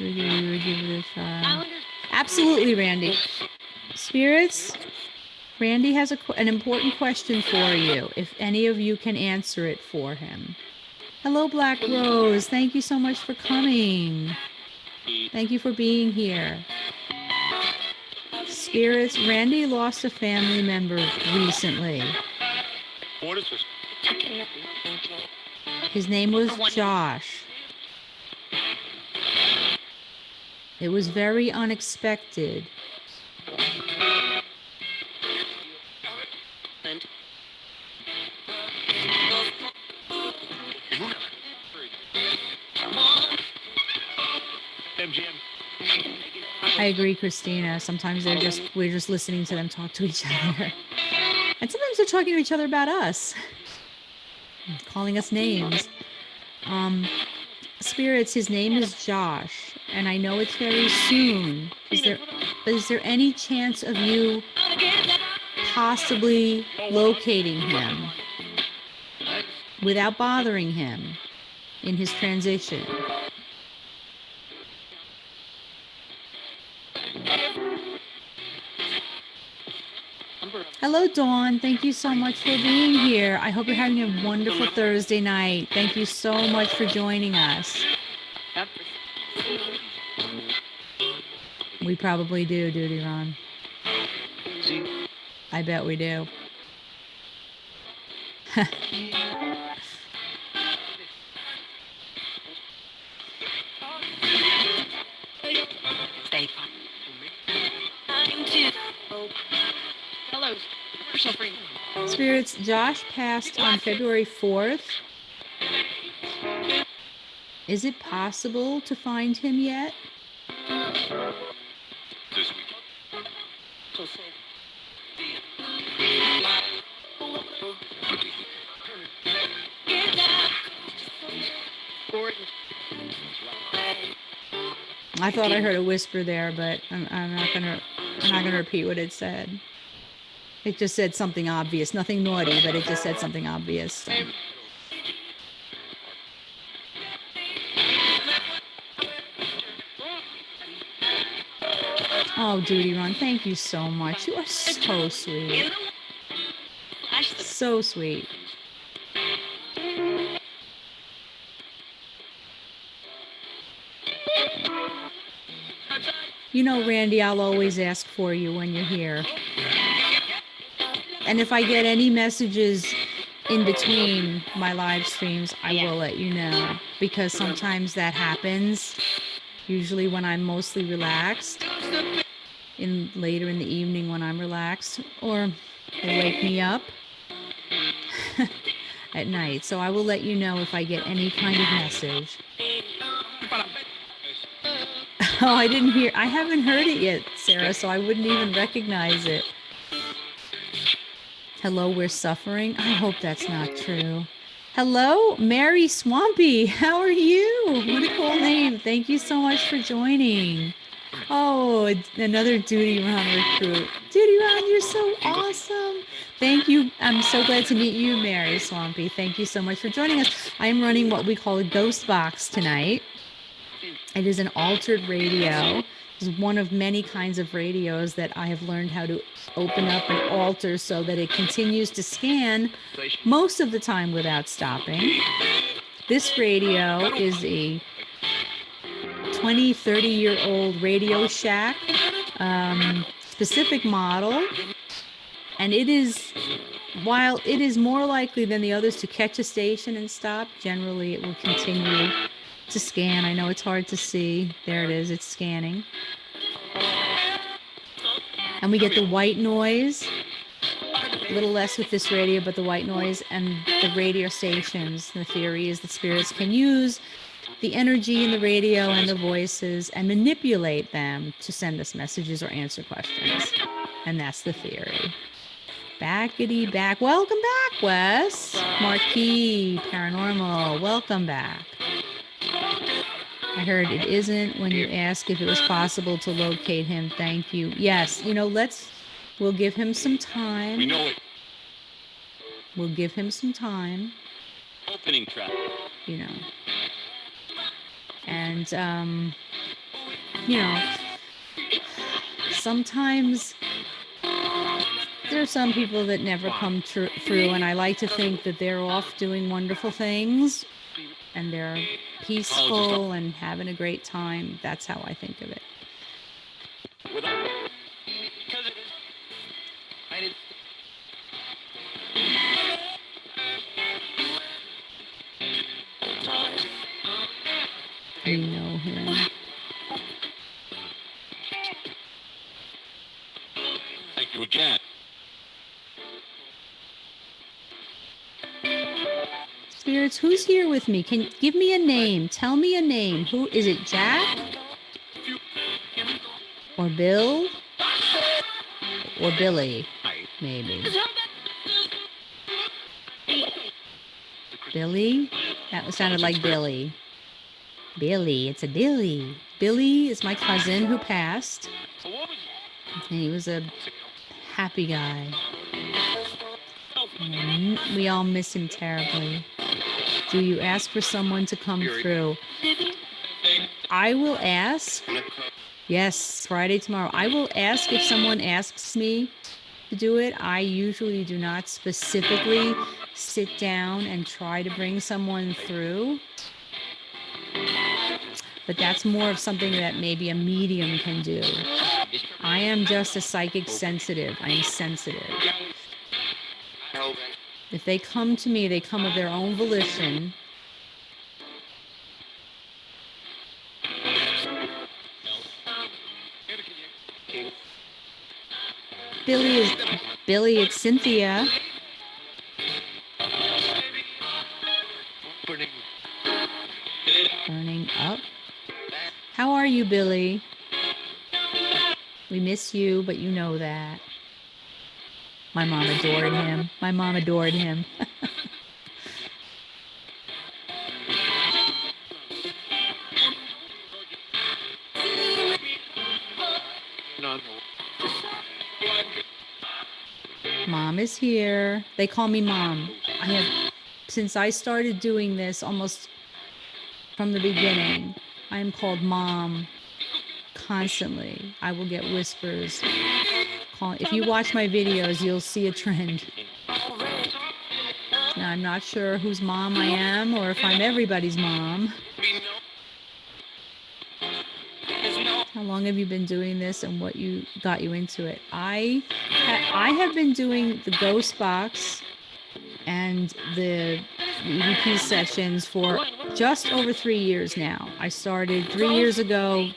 it a try. Absolutely, Randy. Spirits, Randy has an important question for you, if any of you can answer it for him. Hello, Black Rose. Thank you so much for coming. Thank you for being here. Spirits, Randy lost a family member recently. His name was Josh. It was very unexpected. I agree, Christina. Sometimes we're just listening to them talk to each other. And sometimes they're talking to each other about us, calling us names. Spirits, his name is Josh, and I know it's very soon. Is there any chance of you possibly locating him without bothering him in his transition? Hello, Dawn. Thank you so much for being here. I hope you're having a wonderful Thursday night. Thank you so much for joining us. We probably do, Duty Ron. I bet we do. Spirits, Josh passed on February 4th. Is it possible to find him yet? This week. I thought I heard a whisper there, but I'm not gonna repeat what it said. It just said something obvious, nothing naughty, but it just said something obvious. So. Oh, Duty Ron, thank you so much. You are so sweet. So sweet. You know, Randy, I'll always ask for you when you're here. And if I get any messages in between my live streams, I will let you know. Because sometimes that happens, usually when I'm mostly relaxed, later in the evening when I'm relaxed, or they wake me up at night. So I will let you know if I get any kind of message. Oh, I haven't heard it yet, Sarah, so I wouldn't even recognize it. Hello, we're suffering. I hope that's not true. Hello, Mary Swampy. How are you? What a cool name. Thank you so much for joining. Oh, another Duty Ron recruit. Duty Ron, you're so awesome. Thank you. I'm so glad to meet you, Mary Swampy. Thank you so much for joining us. I am running what we call a ghost box tonight. It is an altered radio. It's one of many kinds of radios that I have learned how to open up and alter so that it continues to scan most of the time without stopping. This radio is a 20, 30-year-old Radio Shack specific model. And it is, while it is more likely than the others to catch a station and stop, generally it will continue to scan. I know it's hard to see. There it is. It's scanning. And we get the white noise. A little less with this radio, but the white noise and the radio stations. The theory is that spirits can use the energy in the radio and the voices and manipulate them to send us messages or answer questions. And that's the theory. Backity back. Welcome back, Wes. Marquis, Paranormal. Welcome back. I heard it isn't when you ask if it was possible to locate him. Thank you. Yes, we'll give him some time. We know it. We'll give him some time. Opening trap. And, sometimes there are some people that never come through, and I like to think that they're off doing wonderful things, and they're peaceful and having a great time. That's how I think of it. We know him. Thank you again. Spirits, who's here with me? Can give me a name. Tell me a name. Who is it? Jack or Bill or Billy? Maybe. Billy? That sounded like Billy. Billy, it's a Billy. Billy is my cousin who passed. And he was a happy guy. And we all miss him terribly. Do you ask for someone to come through? I will ask. Yes, Friday tomorrow. I will ask if someone asks me to do it. I usually do not specifically sit down and try to bring someone through. But that's more of something that maybe a medium can do. I am just a psychic sensitive. I am sensitive. If they come to me, they come of their own volition. Billy, it's Cynthia. Burning up. How are you, Billy? We miss you, but you know that. My mom adored him. My mom adored him. Mom is here. They call me Mom. Since I started doing this almost from the beginning, I am called Mom constantly. I will get whispers. If you watch my videos, you'll see a trend. Now, I'm not sure whose mom I am or if I'm everybody's mom. How long have you been doing this and what got you into it? I have been doing the Ghost Box and the EVP sessions for just over 3 years now. I started 3 years ago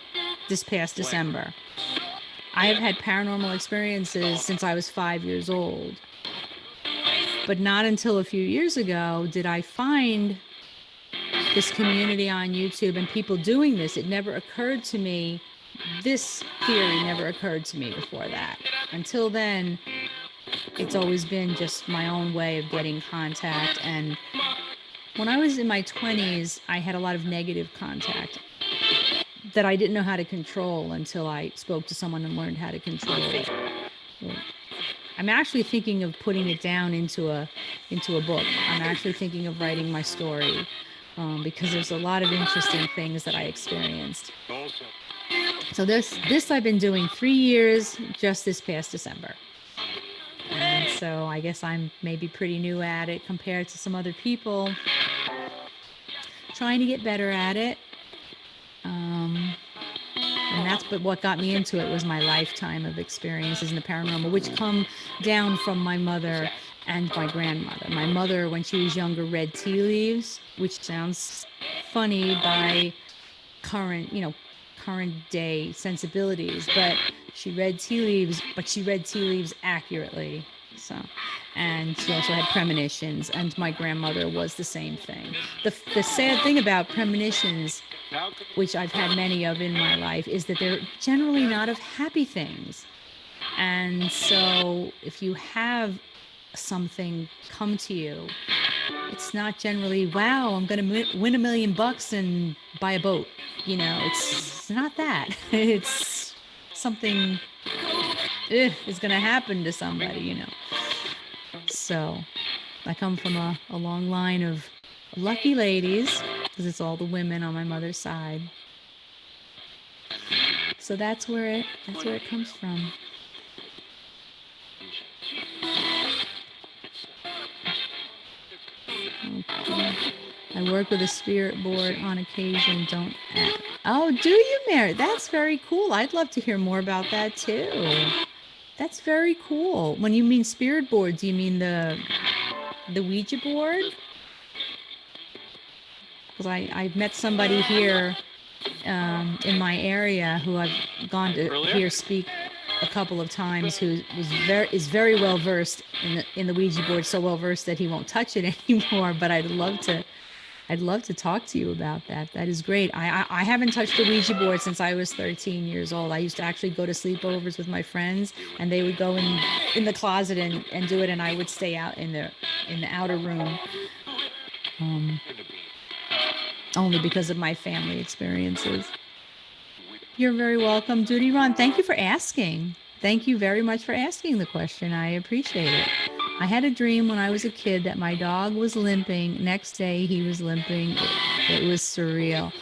this past December. I have had paranormal experiences since I was 5 years old. But not until a few years ago did I find this community on YouTube and people doing this. It never occurred to me. This theory never occurred to me before that. Until then, it's always been just my own way of getting contact. And when I was in my 20s, I had a lot of negative contact that I didn't know how to control until I spoke to someone and learned how to control it. I'm actually thinking of putting it down into a book. I'm actually thinking of writing my story because there's a lot of interesting things that I experienced. So this I've been doing 3 years just this past December. And so I guess I'm maybe pretty new at it compared to some other people. Trying to get better at it. And that's what got me into it was my lifetime of experiences in the paranormal, which come down from my mother and my grandmother. My mother, when she was younger, read tea leaves, which sounds funny by current day sensibilities, but she read tea leaves accurately. So, and she also had premonitions, and my grandmother was the same thing. The sad thing about premonitions, which I've had many of in my life, is that they're generally not of happy things. And so if you have something come to you, it's not generally, wow, I'm going to win $1 million and buy a boat. It's not that. It's something is going to happen to somebody, So I come from a long line of lucky ladies, because it's all the women on my mother's side. So that's where it comes from. Okay. I work with a spirit board on occasion. Don't act. Oh, do you, Mary? That's very cool. I'd love to hear more about that too. That's very cool. When you mean spirit board, do you mean the Ouija board? Because I've met somebody here in my area who I've gone to hear speak a couple of times who is very well versed in the Ouija board, so well versed that he won't touch it anymore. But I'd love to talk to you about that. That is great. I haven't touched a Ouija board since I was 13 years old. I used to actually go to sleepovers with my friends, and they would go in the closet and do it, and I would stay out in the outer room, only because of my family experiences. You're very welcome, Duty Ron. Thank you for asking. Thank you very much for asking the question. I appreciate it. I had a dream when I was a kid that my dog was limping. Next day, he was limping. It was surreal.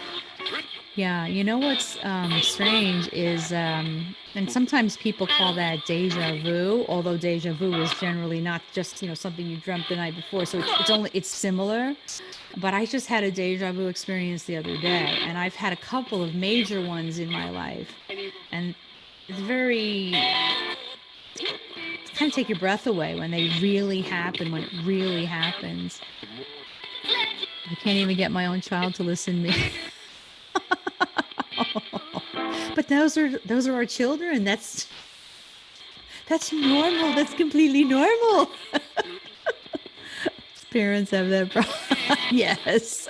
Yeah, you know what's strange is, and sometimes people call that deja vu, although deja vu is generally not just, something you dreamt the night before. So it's similar. But I just had a deja vu experience the other day, and I've had a couple of major ones in my life. And it's very, kind of take your breath away when they really happen, when it really happens. I can't even get my own child to listen to me. But those are our children. That's normal. That's completely normal. Parents have that problem. Yes.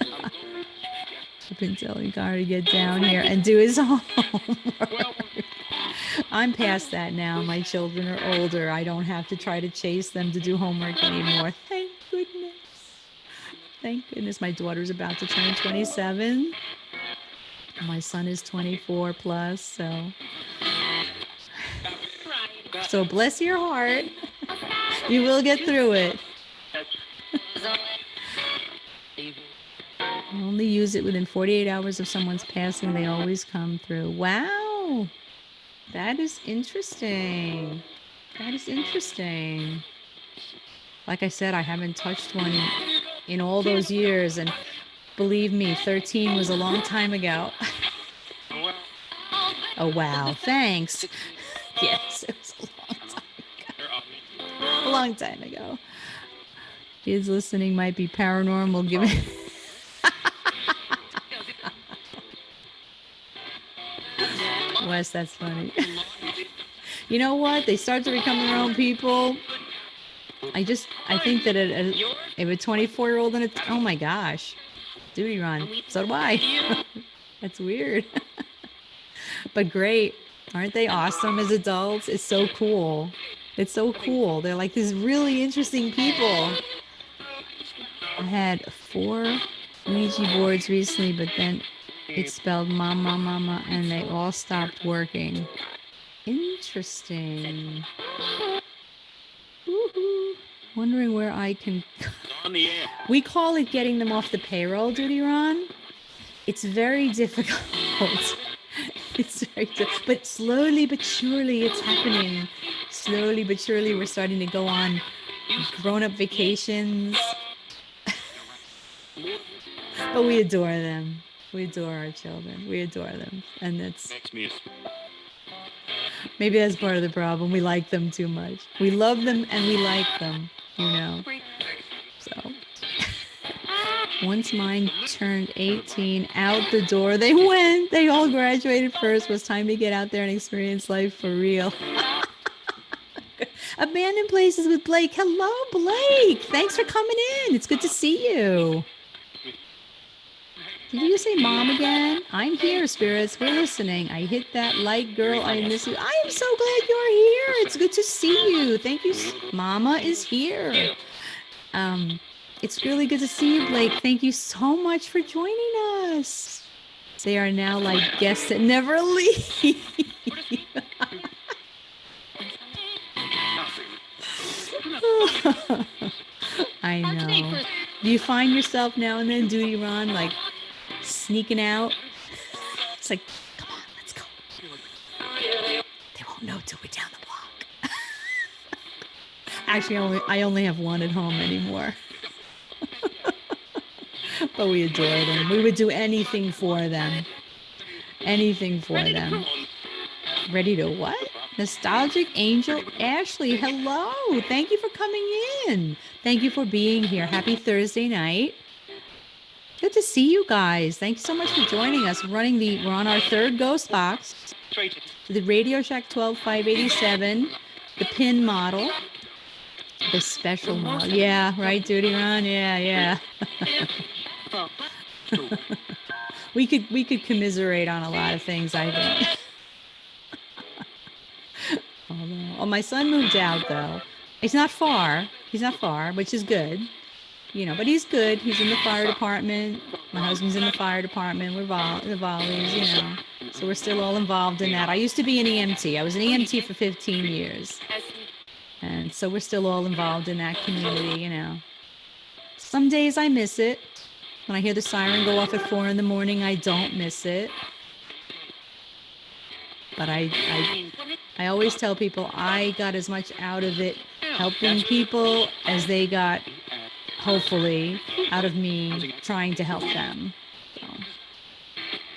I've been telling Connor to get down here and do his homework. I'm past that now. My children are older. I don't have to try to chase them to do homework anymore. Thank goodness. Thank goodness. My daughter's about to turn 27. My son is 24 plus, so bless your heart. You will get through it. Only use it within 48 hours of someone's passing. They always come through. Wow. That is interesting. That is interesting. Like I said, I haven't touched one in all those years. And believe me, 13 was a long time ago. Oh, wow. Thanks. Yes, it was a long time ago. A long time ago. Kids listening might be paranormal giving... Wes, that's funny. You know what? They start to become their own people. I think that if a 24-year-old and oh my gosh, Duty Run. So do I. That's weird. But great. Aren't they awesome as adults? It's so cool. It's so cool. They're like these really interesting people. I had 4 Ouija boards recently, but then it spelled mama, mama, and they all stopped working. Interesting. Woohoo. Wondering where I can... We call it getting them off the payroll, Duty Ron. It's very difficult. It's very difficult. But slowly but surely it's happening. Slowly but surely we're starting to go on grown-up vacations. But we adore them. We adore our children. We adore them. And that's... Maybe that's part of the problem. We like them too much. We love them and we like them, So... Once mine turned 18, out the door they went. They all graduated first. It was time to get out there and experience life for real. Abandoned Places with Blake. Hello, Blake. Thanks for coming in. It's good to see you. Did you say mom again? I'm here, spirits. We're listening. I hit that like, girl. I miss you. I am so glad you're here. It's good to see you. Thank you. Mama is here. It's really good to see you, Blake. Thank you so much for joining us. They are now like guests that never leave. I know. Do you find yourself now and then, Duty Ron, like sneaking out? It's like, come on, let's go. They won't know till we're down the block. Actually, I only have one at home anymore. But we adore them. We would do anything for them. Anything for them. Ready to what? Nostalgic Angel Ashley, hello. Thank you for coming in. Thank you for being here. Happy Thursday night. Good to see you guys. Thanks so much for joining us. We're on our 3rd ghost box. The Radio Shack 12587, the pin model, the special model. Yeah, right, Duty Ron? Yeah. we could commiserate on a lot of things, I think. Oh, my son moved out though. He's not far. Which is good. But he's good. He's in the fire department. My husband's in the fire department. We're the volleys. So we're still all involved in that. I used to be an EMT. I was an EMT for 15 years. And so we're still all involved in that community. Some days I miss it. When I hear the siren go off at 4 a.m, I don't miss it. But I always tell people I got as much out of it helping people as they got, hopefully, out of me trying to help them.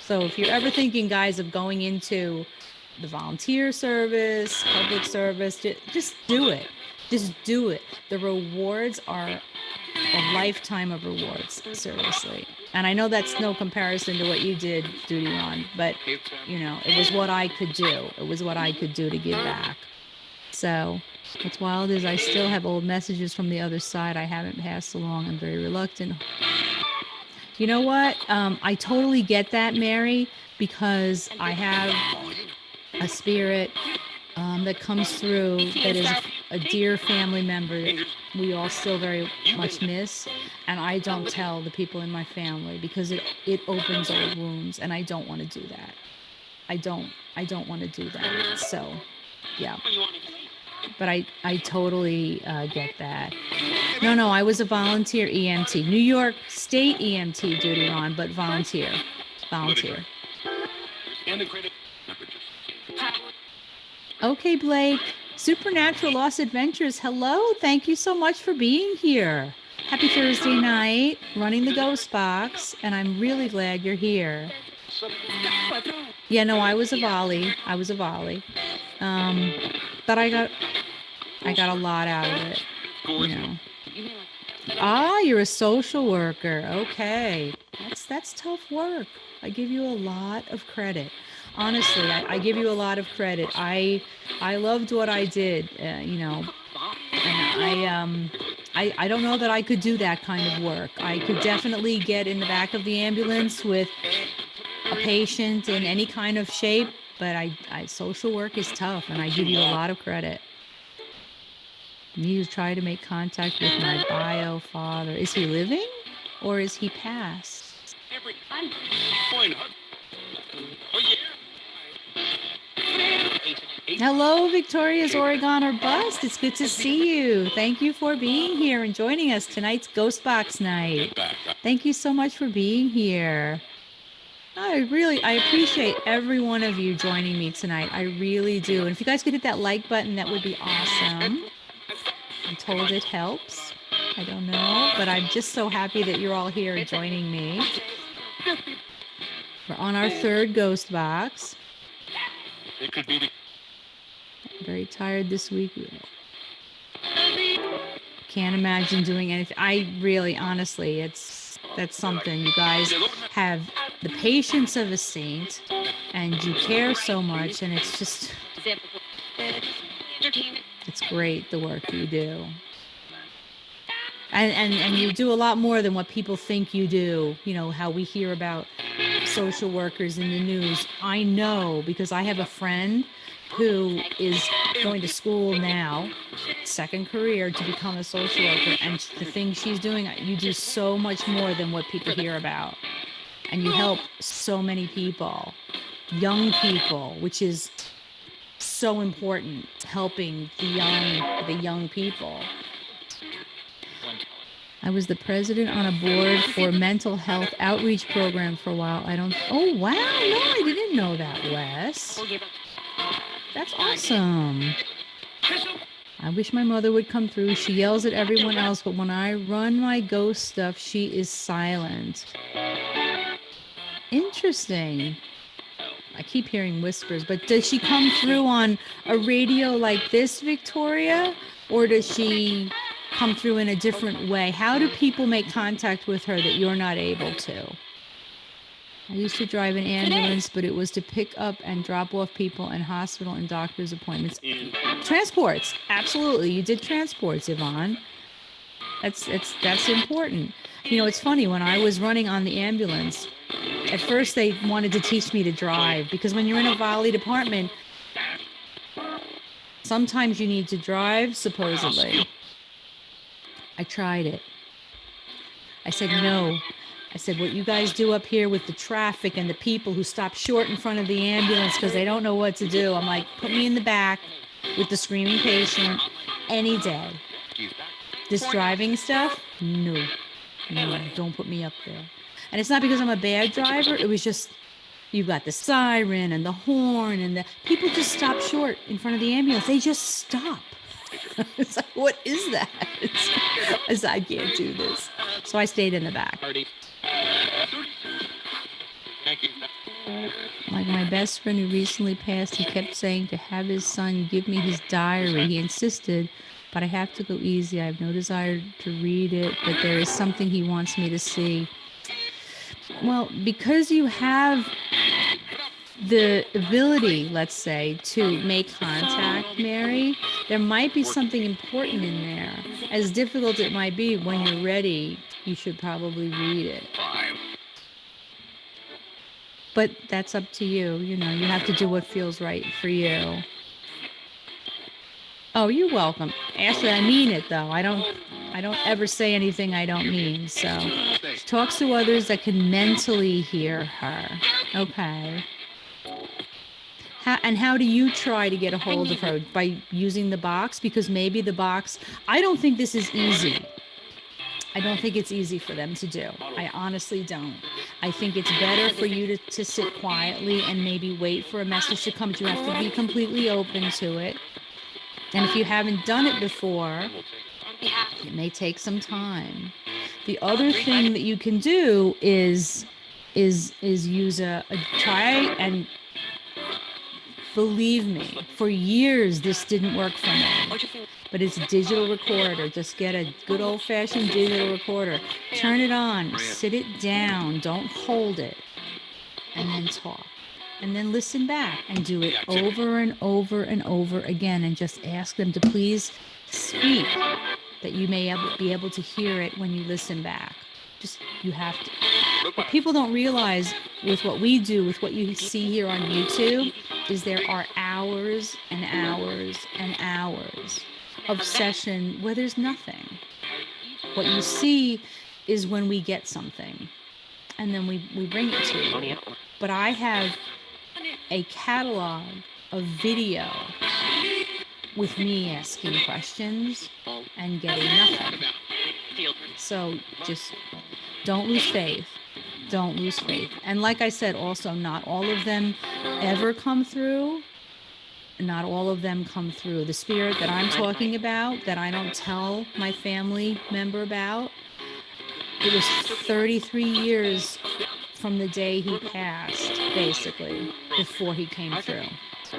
So if you're ever thinking, guys, of going into the volunteer service, public service, just do it. Just do it. The rewards are a lifetime of rewards, seriously. And I know that's no comparison to what you did, Duty Ron, but, it was what I could do. It was what I could do to give back. So what's wild is I still have old messages from the other side I haven't passed along. I'm very reluctant. You know what? I totally get that, Mary, because I have a spirit that comes through that is a dear family member that we all still very much miss. And I don't tell the people in my family because it opens old wounds, and I don't want to do that. I don't want to do that. So, yeah. But I totally get that. No, I was a volunteer EMT. New York State EMT, Duty Ron, but volunteer. Okay, Blake. Supernatural Lost Adventures, hello. Thank you so much for being here. Happy Thursday night, running the Ghost Box, and I'm really glad you're here. Yeah, no, I was a volley. But I got a lot out of it, you're a social worker. Okay. That's tough work. I give you a lot of credit. Honestly, I give you a lot of credit. I loved what I did, and I don't know that I could do that kind of work. I could definitely get in the back of the ambulance with a patient in any kind of shape, but social work is tough, and I give you a lot of credit. Need to try to make contact with my bio father. Is he living or is he passed? Hello, Victoria's Oregon or Bust. It's good to see you. Thank you for being here and joining us tonight's Ghost Box night. Thank you so much for being here. I appreciate every one of you joining me tonight. I really do. And if you guys could hit that like button, that would be awesome. I'm told it helps. I don't know, but I'm just so happy that you're all here joining me. We're on our third Ghost Box. It could be the I'm very tired this week. Can't imagine doing anything. Honestly, that's something. You guys have the patience of a saint, and you care so much, and it's just, it's great the work you do. And you do a lot more than what people think you do. How we hear about social workers in the news. I know because I have a friend who is going to school now, second career, to become a social worker. And the things she's doing, you do so much more than what people hear about. And you help so many people, young people, which is so important, helping the young people. I was the president on a board for a mental health outreach program for a while. Oh, wow. No, I didn't know that, Wes. That's awesome. I wish my mother would come through. She yells at everyone else, but when I run my ghost stuff, she is silent. Interesting. I keep hearing whispers, but does she come through on a radio like this, Victoria? Or does she come through in a different way? How do people make contact with her that you're not able to? I used to drive an ambulance, but it was to pick up and drop off people in hospital and doctor's appointments. Transports, absolutely. You did transports, Yvonne. That's important. You know, it's funny, when I was running on the ambulance, at first they wanted to teach me to drive, because when you're in a volley department, sometimes you need to drive, supposedly. I tried it. I said, no. I said, what you guys do up here with the traffic and the people who stop short in front of the ambulance because they don't know what to do. I'm like, put me in the back with the screaming patient any day. This driving stuff, no, don't put me up there. And it's not because I'm a bad driver. It was just, you got the siren and the horn, and the people just stop short in front of the ambulance. They just stop. It's like, what is that? I said, I can't do this. So I stayed in the back. Like my best friend who recently passed, he kept saying to have his son give me his diary. He insisted, but I have to go easy. I have no desire to read it, but there is something he wants me to see. Well, because you have the ability, let's say, to make contact, Mary, there might be something important in there. As difficult it might be, when you're ready, you should probably read it. But that's up to you. You know, you have to do what feels right for you. Oh, you're welcome. Ashley, I mean it though. I don't ever say anything I don't mean. So she talks to others that can mentally hear her. Okay. How do you try to get a hold of her? By using the box? Because maybe the box, I don't think this is easy. I don't think it's easy for them to do. I honestly don't. I think it's better for you to sit quietly and maybe wait for a message to come. But you have to be completely open to it. And if you haven't done it before, it may take some time. The other thing that you can do is use a try, and believe me, for years this didn't work for me. But it's a digital recorder. Just get a good old-fashioned digital recorder. Turn it on, sit it down, don't hold it, and then talk. And then listen back and do it over and over and over again, and just ask them to please speak, that you may be able to hear it when you listen back. Just, you have to. What people don't realize with what we do, with what you see here on YouTube, is there are hours and hours and hours of session where there's nothing. What you see is when we get something, and then we bring it to you. But I have a catalog of video with me asking questions and getting nothing. So just don't lose faith. Don't lose faith. And like I said, also, not all of them ever come through. Not all of them come through. The spirit that I'm talking about, that I don't tell my family member about, it was 33 years from the day he passed, basically, before he came through. So.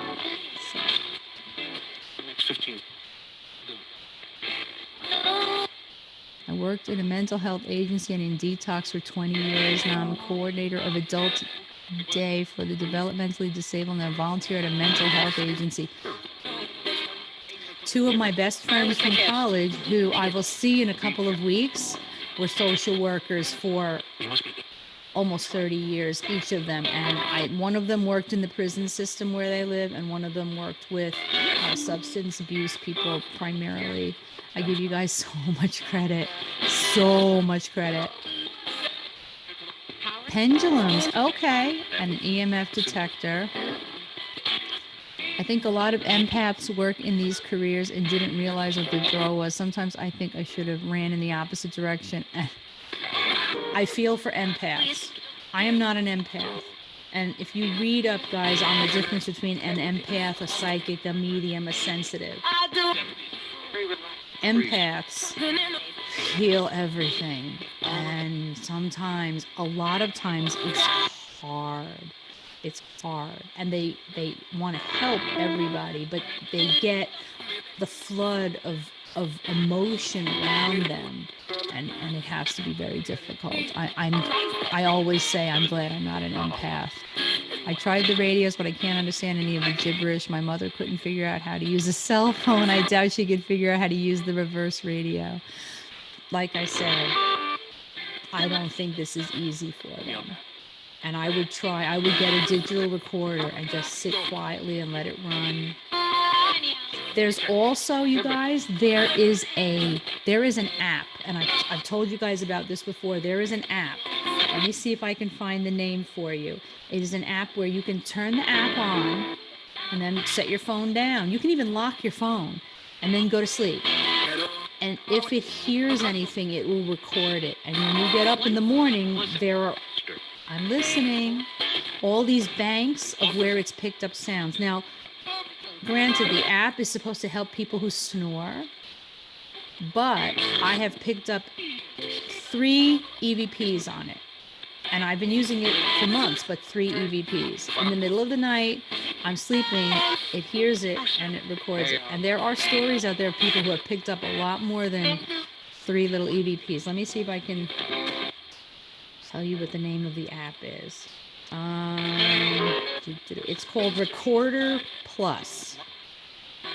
I worked in a mental health agency and in detox for 20 years. Now I'm a coordinator of Adult Day for the developmentally disabled, and I volunteer at a mental health agency. Two of my best friends from college, who I will see in a couple of weeks, were social workers for almost 30 years, each of them. And one of them worked in the prison system where they live, and one of them worked with substance abuse people primarily. I give you guys so much credit. So much credit. Pendulums, okay. And an EMF detector. I think a lot of empaths work in these careers and didn't realize what the draw was. Sometimes I think I should have ran in the opposite direction. I feel for empaths. I am not an empath. And if you read up, guys, on the difference between an empath, a psychic, a medium, a sensitive, empaths feel everything. And sometimes, a lot of times, it's hard. It's hard. And they want to help everybody, but they get the flood of of emotion around them, and it has to be very difficult. I always say I'm glad I'm not an empath. I tried the radios, but I can't understand any of the gibberish. My mother couldn't figure out how to use a cell phone. I doubt she could figure out how to use the reverse radio. Like I said, I don't think this is easy for them. And I would get a digital recorder and just sit quietly and let it run. There's also, you guys, there is an app, and I've told you guys about this before. There is an app. Let me see if I can find the name for you. It is an app where you can turn the app on and then set your phone down. You can even lock your phone and then go to sleep. And if it hears anything, it will record it. And when you get up in the morning, I'm listening, all these banks of where it's picked up sounds. Now, granted, the app is supposed to help people who snore, but I have picked up 3 EVPs on it. And I've been using it for months, but 3 EVPs. In the middle of the night, I'm sleeping, it hears it, and it records it. And there are stories out there of people who have picked up a lot more than 3 little EVPs. Let me see if I can tell you what the name of the app is. It's called Recorder Plus.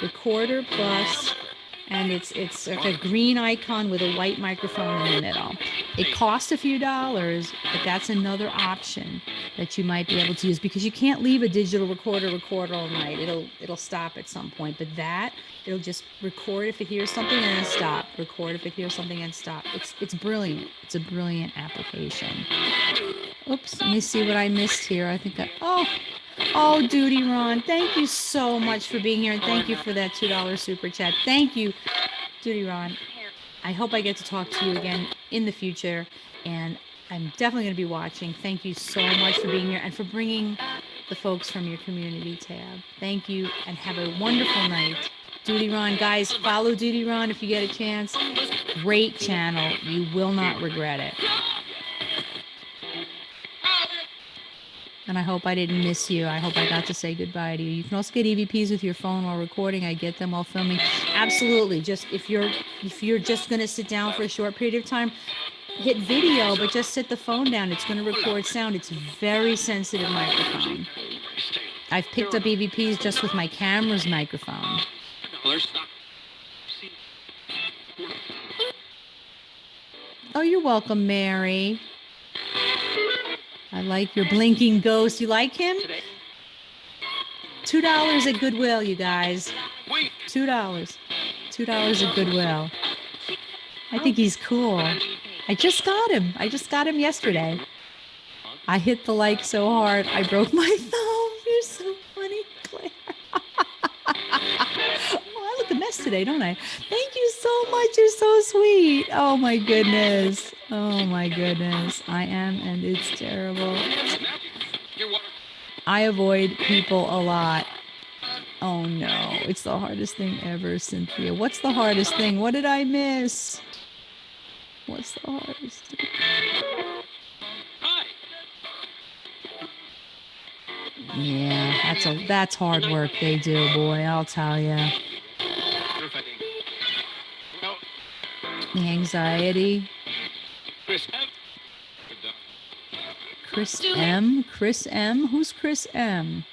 Recorder Plus, and it's like a green icon with a white microphone in the middle. It costs a few dollars, but that's another option that you might be able to use, because you can't leave a digital record all night. It'll stop at some point, but it'll just record if it hears something and then stop. Record if it hears something and stop. It's brilliant. It's a brilliant application. Oops, let me see what I missed here. I think Oh, Duty Ron, thank you so much for being here, and thank you for that $2 super chat. Thank you, Duty Ron. I hope I get to talk to you again in the future, and I'm definitely going to be watching. Thank you so much for being here and for bringing the folks from your community tab. Thank you, and have a wonderful night. Duty Ron, guys, follow Duty Ron if you get a chance. Great channel. You will not regret it. And I hope I didn't miss you. I hope I got to say goodbye to you. You can also get EVPs with your phone while recording. I get them while filming. Absolutely. Just if you're just going to sit down for a short period of time, hit video, but just sit the phone down. It's going to record sound. It's a very sensitive microphone. I've picked up EVPs just with my camera's microphone. Oh, you're welcome, Mary. I like your blinking ghost. You like him? $2 at Goodwill, you guys. $2. $2 at Goodwill. I think he's cool. I just got him yesterday. I hit the like so hard, I broke my thumb. You're so funny, Claire. Oh, I look a mess today, don't I? Thank you so much. You're so sweet. Oh, my goodness. Oh, my goodness. I am, and it's terrible. I avoid people a lot. Oh, no. It's the hardest thing ever, Cynthia. What's the hardest thing? What did I miss? What's the hardest thing? Yeah, that's hard work they do, boy, I'll tell you. The anxiety. Chris M? Chris M? Who's Chris M?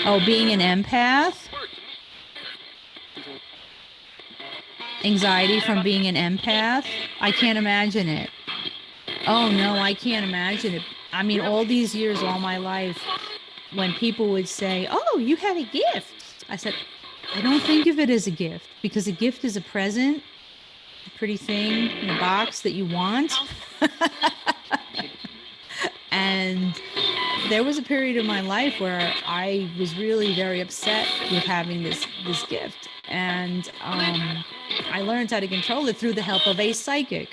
Oh, being an empath? Anxiety from being an empath? I can't imagine it. Oh, no, I can't imagine it. I mean, all these years, all my life, when people would say, oh, you had a gift. I said, I don't think of it as a gift, because a gift is a present, a pretty thing in a box that you want. And there was a period of my life where I was really very upset with having this gift. And I learned how to control it through the help of a psychic.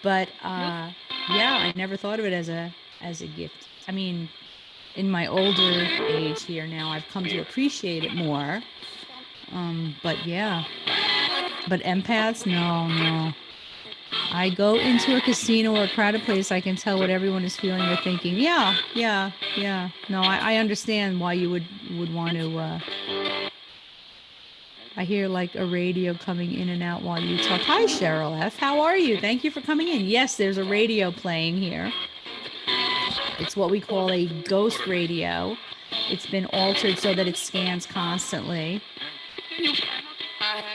But yeah, I never thought of it as a gift. I mean, in my older age here now, I've come to appreciate it more. But yeah, but empaths, no. I go into a casino or a crowded place, I can tell what everyone is feeling or thinking. Yeah. No, I understand why you would want to I hear like a radio coming in and out while you talk. Hi, Cheryl F. How are you? Thank you for coming in. Yes, there's a radio playing here. It's what we call a ghost radio. It's been altered so that it scans constantly.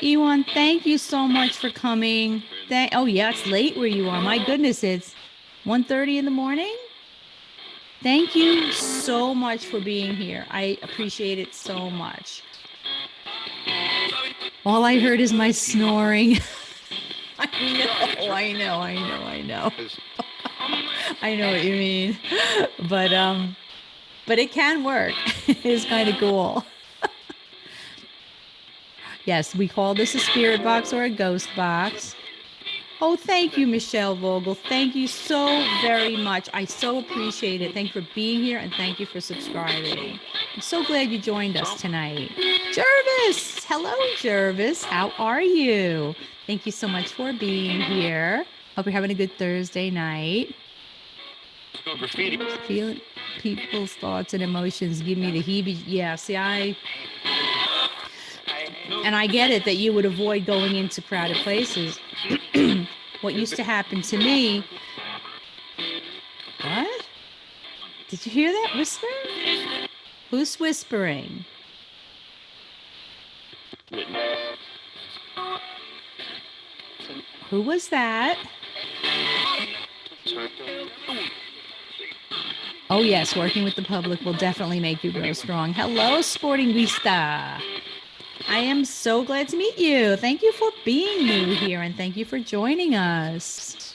Ewan, thank you so much for coming. Oh, yeah, it's late where you are. My goodness, it's 1:30 in the morning. Thank you so much for being here. I appreciate it so much. All I heard is my snoring. I know. I know what you mean. But it can work. It's kind of cool. Yes, we call this a spirit box or a ghost box. Oh, thank you, Michelle Vogel. Thank you so very much. I so appreciate it. Thank you for being here and thank you for subscribing. I'm so glad you joined us tonight. Jervis! Hello, Jervis. How are you? Thank you so much for being here. Hope you're having a good Thursday night. Graffiti. Feeling people's thoughts and emotions give me the heebie. Yeah, see, and I get it that you would avoid going into crowded places. What used to happen to me. What? Did you hear that whisper? Who's whispering? Who was that? Oh, yes, working with the public will definitely make you grow strong. Hello, Sporting Vista. I am so glad to meet you. Thank you for being new here and thank you for joining us.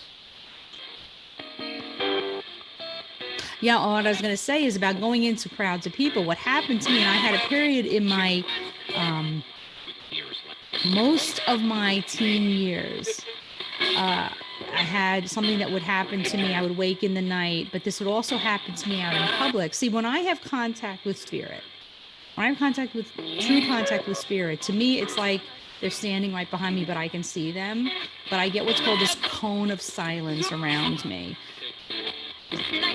Yeah, what I was going to say is about going into crowds of people. What happened to me, and I had a period in my, most of my teen years, I had something that would happen to me. I would wake in the night, but this would also happen to me out in public. See, when I have contact with spirit, when I have true contact with spirit, to me, it's like they're standing right behind me, but I can see them. But I get what's called this cone of silence around me.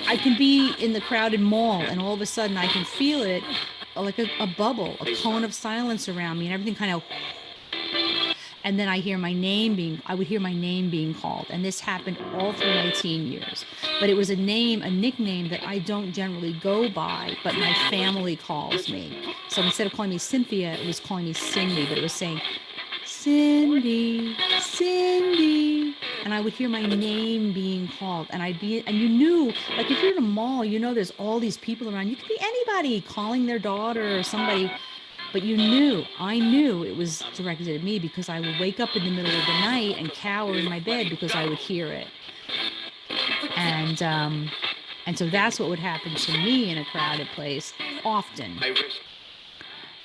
I can be in the crowded mall and all of a sudden I can feel it like a bubble, a cone of silence around me and everything kind of, and then I would hear my name being called. And this happened all through my teen years. But it was a nickname that I don't generally go by, but my family calls me. So instead of calling me Cynthia, it was calling me Cindy, but it was saying, Cindy, Cindy. And I would hear my name being called. And you knew, like if you're in a mall, you know there's all these people around. You could be anybody calling their daughter or somebody. But I knew it was directed at me because I would wake up in the middle of the night and cower in my bed because I would hear it. And so that's what would happen to me in a crowded place often.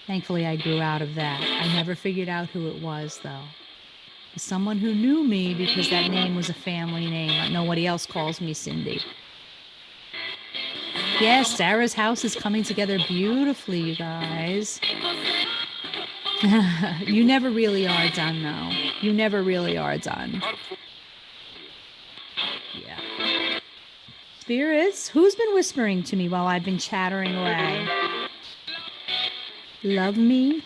Thankfully, I grew out of that. I never figured out who it was, though. Someone who knew me because that name was a family name. Nobody else calls me Cindy. Yes, Sarah's house is coming together beautifully, you guys. You never really are done, though. You never really are done. Yeah. Spirits, who's been whispering to me while I've been chattering away? Love me.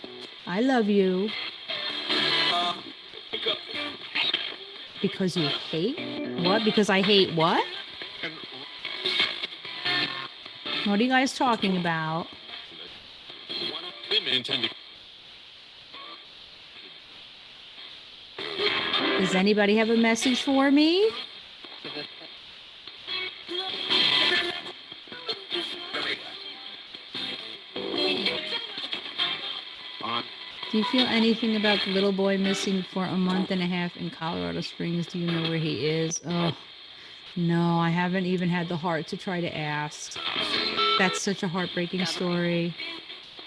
I love you. Because you hate? What? Because I hate what? What are you guys talking about? Does anybody have a message for me? Do you feel anything about the little boy missing for a month and a half in Colorado Springs? Do you know where he is? Oh, no, I haven't even had the heart to try to ask. That's such a heartbreaking story.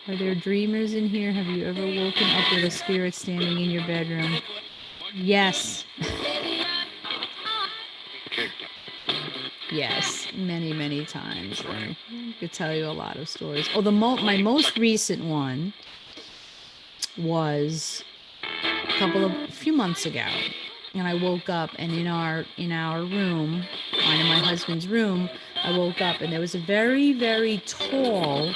Are there dreamers in here? Have you ever woken up with a spirit standing in your bedroom? Yes. Yes, many, many times. I could tell you a lot of stories. Oh, my most recent one was a few months ago, and I woke up, and in our room, mine and my husband's room, I woke up, and there was a very, very tall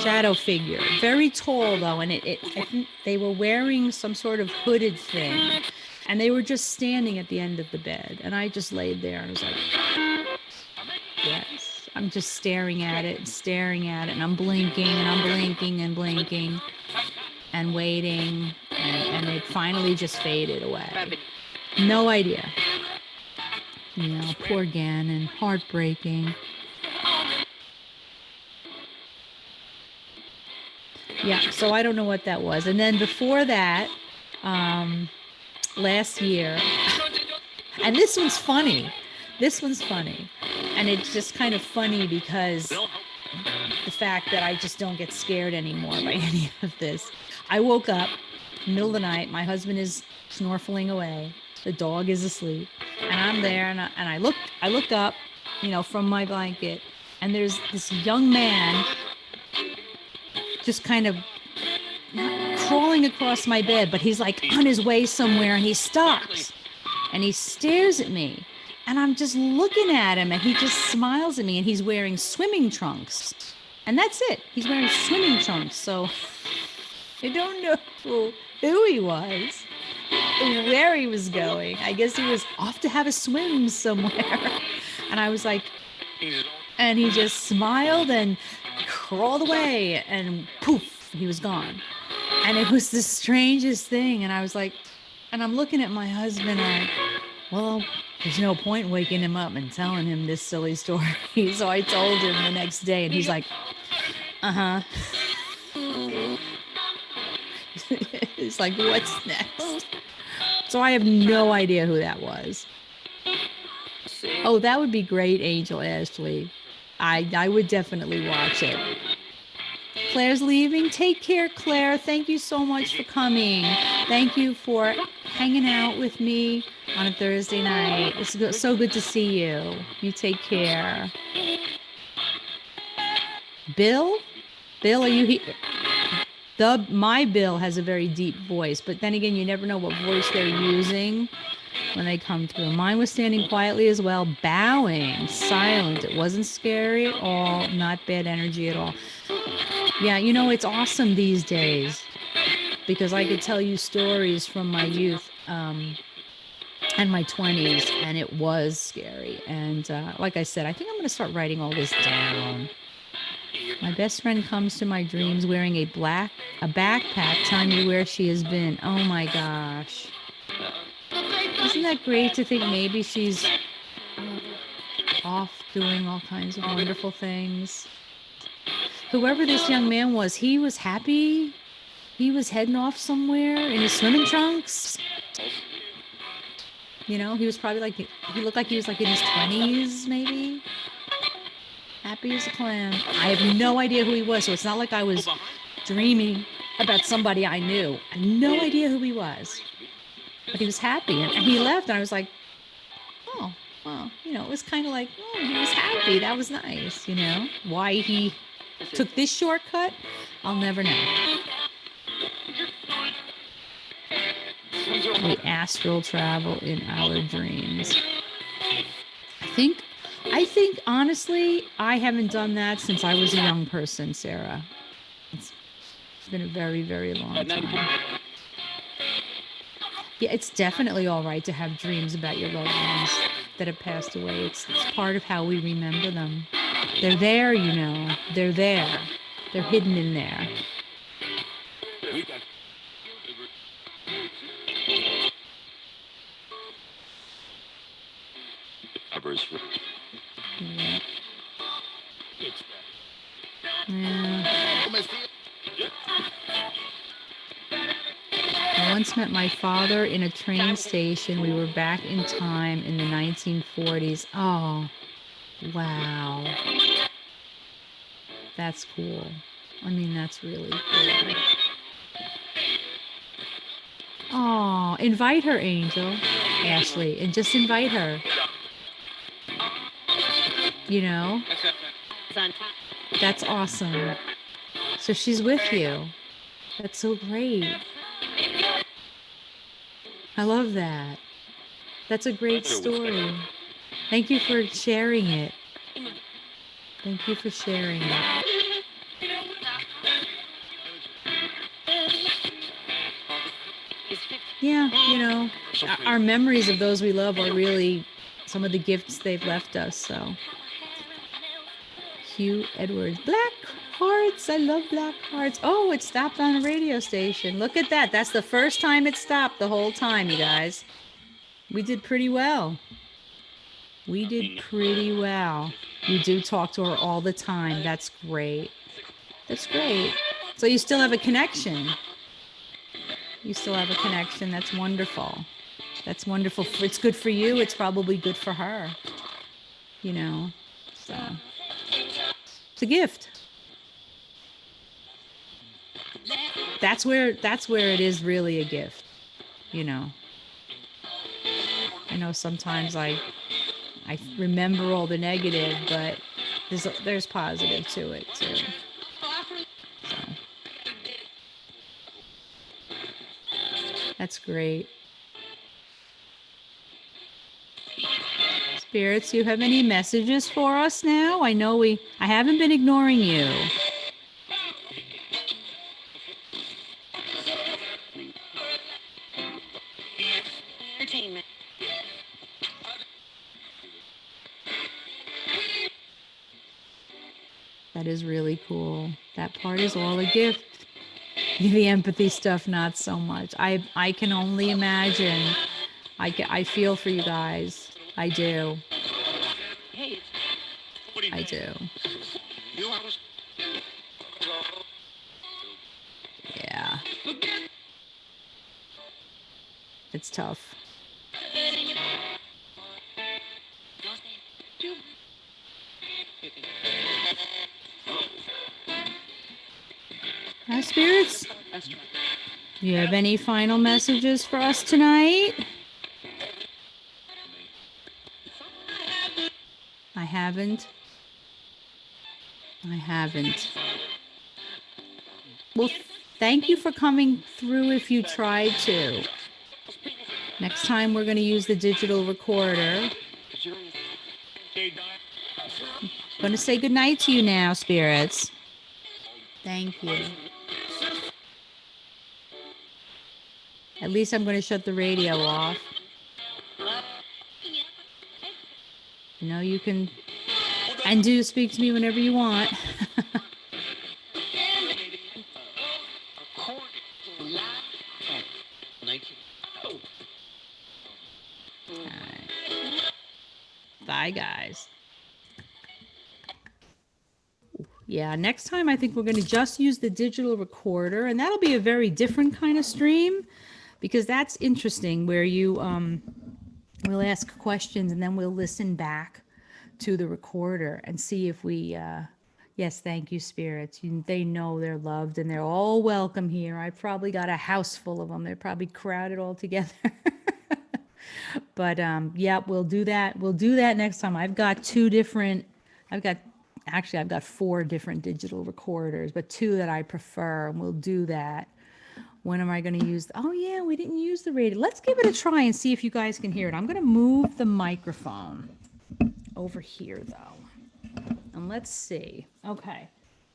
shadow figure, very tall though, and I think they were wearing some sort of hooded thing, and they were just standing at the end of the bed, and I just laid there and was like, yes, I'm just staring at it, and I'm blinking and I'm blinking and blinking and waiting, and it finally just faded away. No idea. You know, poor Gannon, heartbreaking. Yeah, so I don't know what that was. And then before that, last year, and this one's funny. And it's just kind of funny because the fact that I just don't get scared anymore by any of this. I woke up middle of the night. My husband is snorkeling away. The dog is asleep, and I'm there, and I look up, you know, from my blanket, and there's this young man just kind of crawling across my bed, but he's like on his way somewhere, and he stops and he stares at me, and I'm just looking at him, and he just smiles at me, and he's wearing swimming trunks, and that's it. He's wearing swimming trunks. So I don't know who he was, where he was going. I guess he was off to have a swim somewhere. And I was like, and he just smiled and crawled away, and poof, he was gone. And it was the strangest thing. And I was like, and I'm looking at my husband, and well, there's no point waking him up and telling him this silly story. So I told him the next day, and he's like, uh-huh. It's like, what's next? So I have no idea who that was. Oh, that would be great, Angel Ashley. I would definitely watch it. Claire's leaving. Take care, Claire. Thank you so much for coming. Thank you for hanging out with me on a Thursday night. It's so good to see you. You take care. Bill? Bill, are you here? My Bill has a very deep voice, but then again, you never know what voice they're using when they come through. Mine was standing quietly as well, bowing, silent. It wasn't scary at all, not bad energy at all. Yeah, you know, it's awesome these days because I could tell you stories from my youth and my 20s, and it was scary. And like I said, I think I'm going to start writing all this down. My best friend comes to my dreams wearing a backpack, telling me where she has been. Oh my gosh. Isn't that great to think maybe she's off doing all kinds of wonderful things? Whoever this young man was, he was happy. He was heading off somewhere in his swimming trunks. You know, he was probably like, he looked like he was like in his 20s maybe. Happy as a clam. I have no idea who he was, so it's not like I was dreaming about somebody I knew. I had no idea who he was. But he was happy, and he left, and I was like, oh, well, you know, it was kind of like, oh, he was happy. That was nice, you know. Why he took this shortcut, I'll never know. We astral travel in our dreams. I think, honestly, I haven't done that since I was a young person, Sarah. It's been a very, very long time. Yeah, it's definitely all right to have dreams about your loved ones that have passed away. It's part of how we remember them. They're there, you know. They're there. They're hidden in there. Yeah. I once met my father in a train station. We were back in time in the 1940s. Oh, wow. That's cool. I mean, that's really cool. Oh, invite her, Angel, Ashley, and just invite her. You know? That's awesome. So she's with you. That's so great. I love that. That's a great story. Thank you for sharing it. Thank you for sharing it. Yeah, our memories of those we love are really some of the gifts they've left us. So, Hugh Edwards, Black Hearts. I love Black Hearts. Oh, it stopped on a radio station. Look at that. That's the first time it stopped the whole time, you guys. We did pretty well. We did pretty well. You do talk to her all the time. That's great. That's great. So you still have a connection. You still have a connection. That's wonderful. That's wonderful. It's good for you. It's probably good for her. So it's a gift. That's where it is really a gift. I know sometimes I remember all the negative, but there's positive to it too. So that's great. Spirits, you have any messages for us now? I know I haven't been ignoring you. Entertainment. That is really cool. That part is all a gift. The empathy stuff, not so much. I can only imagine. I feel for you guys. I do. I do. Yeah. It's tough. Hi, spirits. Do you have any final messages for us tonight? I haven't. Well, thank you for coming through if you tried to. Next time we're going to use the digital recorder. I'm going to say goodnight to you now, spirits. Thank you. At least I'm going to shut the radio off. You can and do speak to me whenever you want. Bye, guys. Yeah, next time I think we're going to just use the digital recorder, and that'll be a very different kind of stream, because that's interesting, where you we'll ask questions and then we'll listen back to the recorder and see if we yes, thank you, spirits. They know they're loved and they're all welcome here. I've probably got a house full of them. They're probably crowded all together. But yeah, we'll do that. We'll do that next time. I've got four different digital recorders, but two that I prefer, and we'll do that. When am I going to use? Oh yeah, we didn't use the radio. Let's give it a try and see if you guys can hear it. I'm going to move the microphone over here though, and let's see. Okay,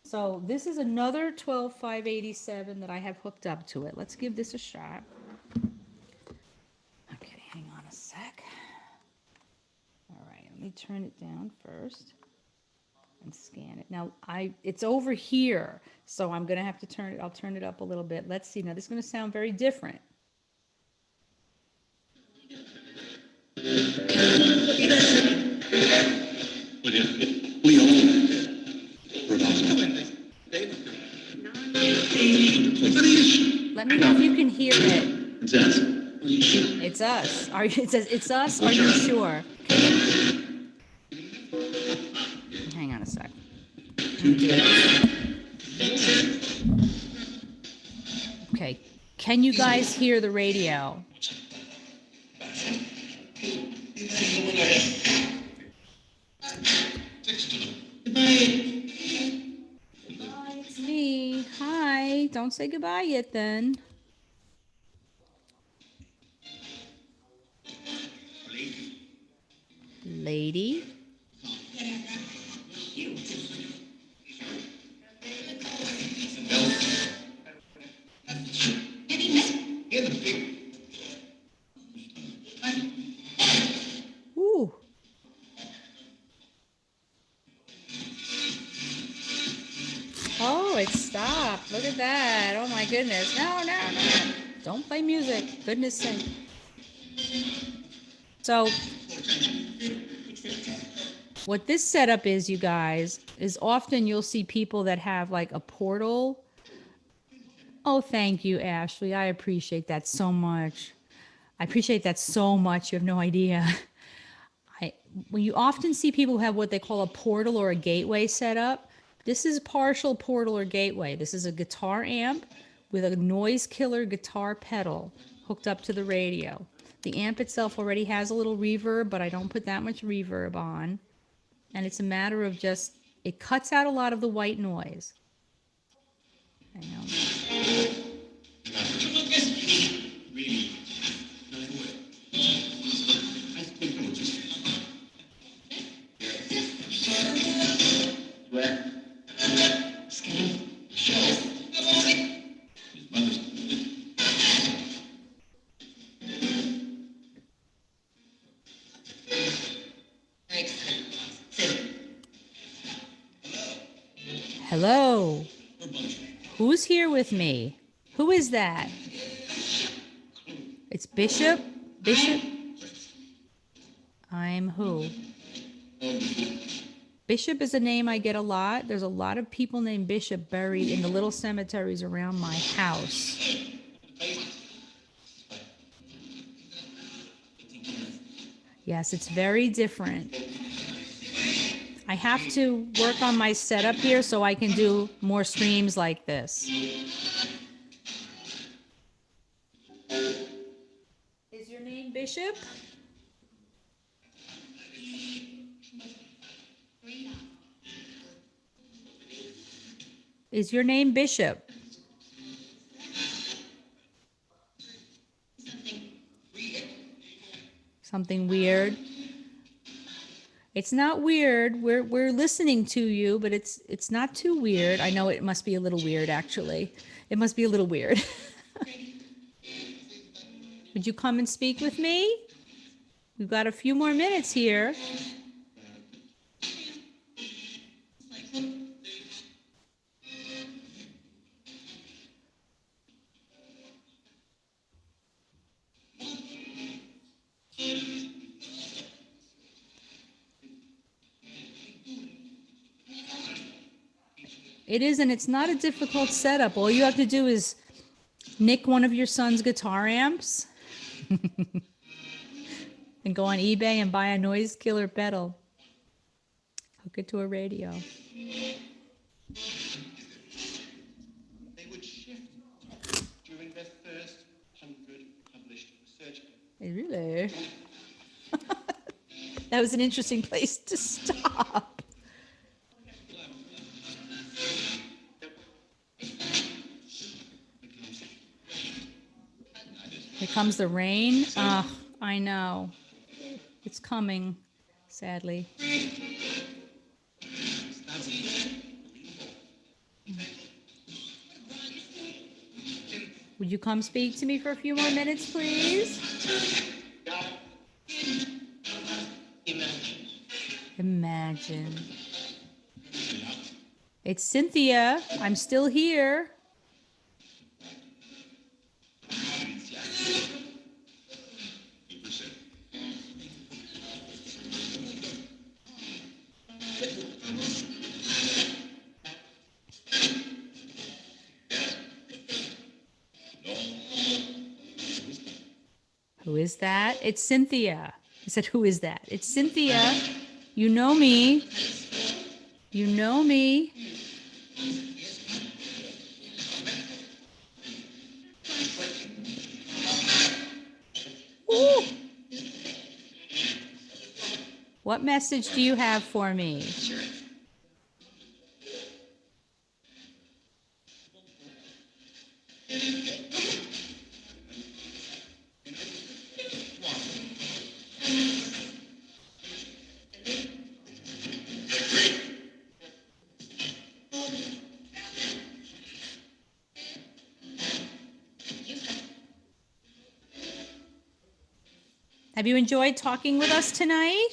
so this is another 12587 that I have hooked up to it. Let's give this a shot. Okay, hang on a sec. All right, let me turn it down first and scan it. Now it's over here, so I'm gonna have to turn it. I'll turn it up a little bit. Let's see. Now this is gonna sound very different. Let me know if you can hear it. It's us. It's us. It says it's us. Are you sure? Hang on a sec. Okay. Can you guys hear the radio? Goodbye, it's me. Hi. Don't say goodbye yet then. Lady. it stopped. Look at that. Oh my goodness. No, no, no. Don't play music. Goodness sake. So, what this setup is, you guys, is often you'll see people that have like a portal. Oh, thank you, Ashley. I appreciate that so much. I appreciate that so much. You have no idea. I When you often see people who have what they call a portal or a gateway set up, this is partial portal or gateway. This is a guitar amp with a noise killer guitar pedal hooked up to the radio. The amp itself already has a little reverb, but I don't put that much reverb on. And it's a matter of just, it cuts out a lot of the white noise. I know. Hello. Who's here with me? Who is that? It's Bishop? Bishop? I'm who? Bishop is a name I get a lot. There's a lot of people named Bishop buried in the little cemeteries around my house. Yes, it's very different. I have to work on my setup here so I can do more streams like this. Is your name Bishop? Is your name Bishop? Something weird. It's not weird. We're listening to you, but it's not too weird. I know it must be a little weird actually. It must be a little weird. Would you come and speak with me? We've got a few more minutes here. It is, and it's not a difficult setup. All you have to do is nick one of your son's guitar amps and go on eBay and buy a noise killer pedal. Hook it to a radio. They would shift during their first 100 published research papers. Really? That was an interesting place to stop. Here comes the rain. I know. It's coming, sadly. Would you come speak to me for a few more minutes, please? Imagine. It's Cynthia. I'm still here. Who is that? It's Cynthia. I said, who is that? It's Cynthia. You know me. You know me. Ooh. What message do you have for me? Have you enjoyed talking with us tonight?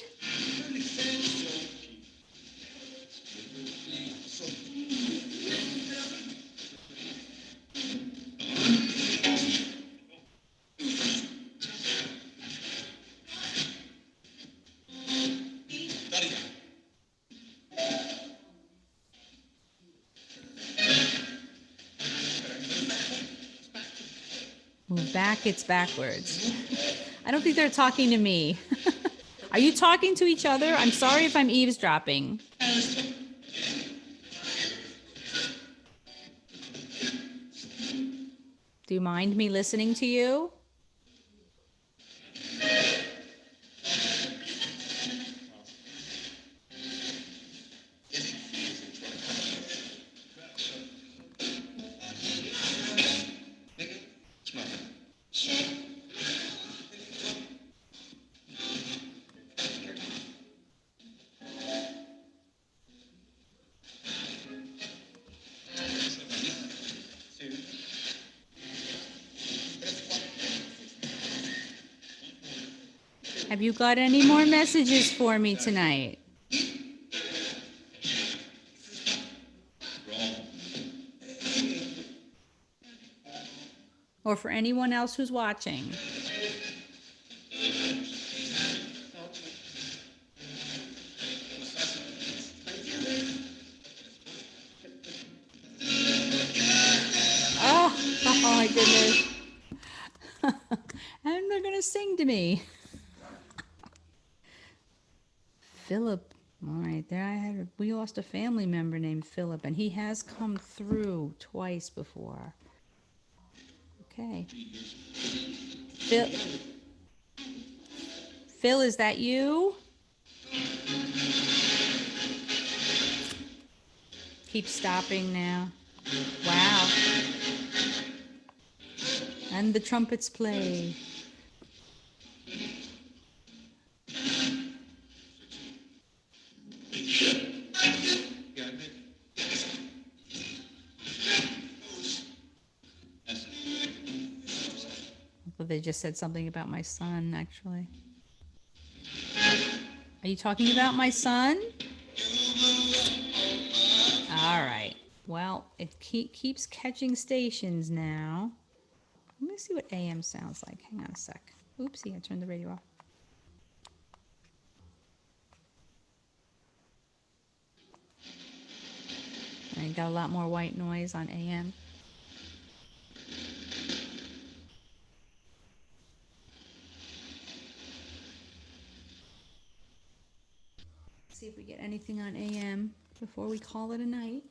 back, it's backwards. I don't think they're talking to me. Are you talking to each other? I'm sorry if I'm eavesdropping. Do you mind me listening to you? Have you got any more messages for me tonight? Or for anyone else who's watching? Oh, oh my goodness. And they're going to sing to me. Philip. All right, there I had. We lost a family member named Philip, and he has come through twice before. Okay. Phil. Phil, is that you? Keep stopping now. Wow. And the trumpets play. Well, they just said something about my son, actually. Are you talking about my son? All right. Well, it keeps catching stations now. Let me see what AM sounds like. Hang on a sec. Oopsie, I turned the radio off. I got a lot more white noise on AM. See if we get anything on AM before we call it a night.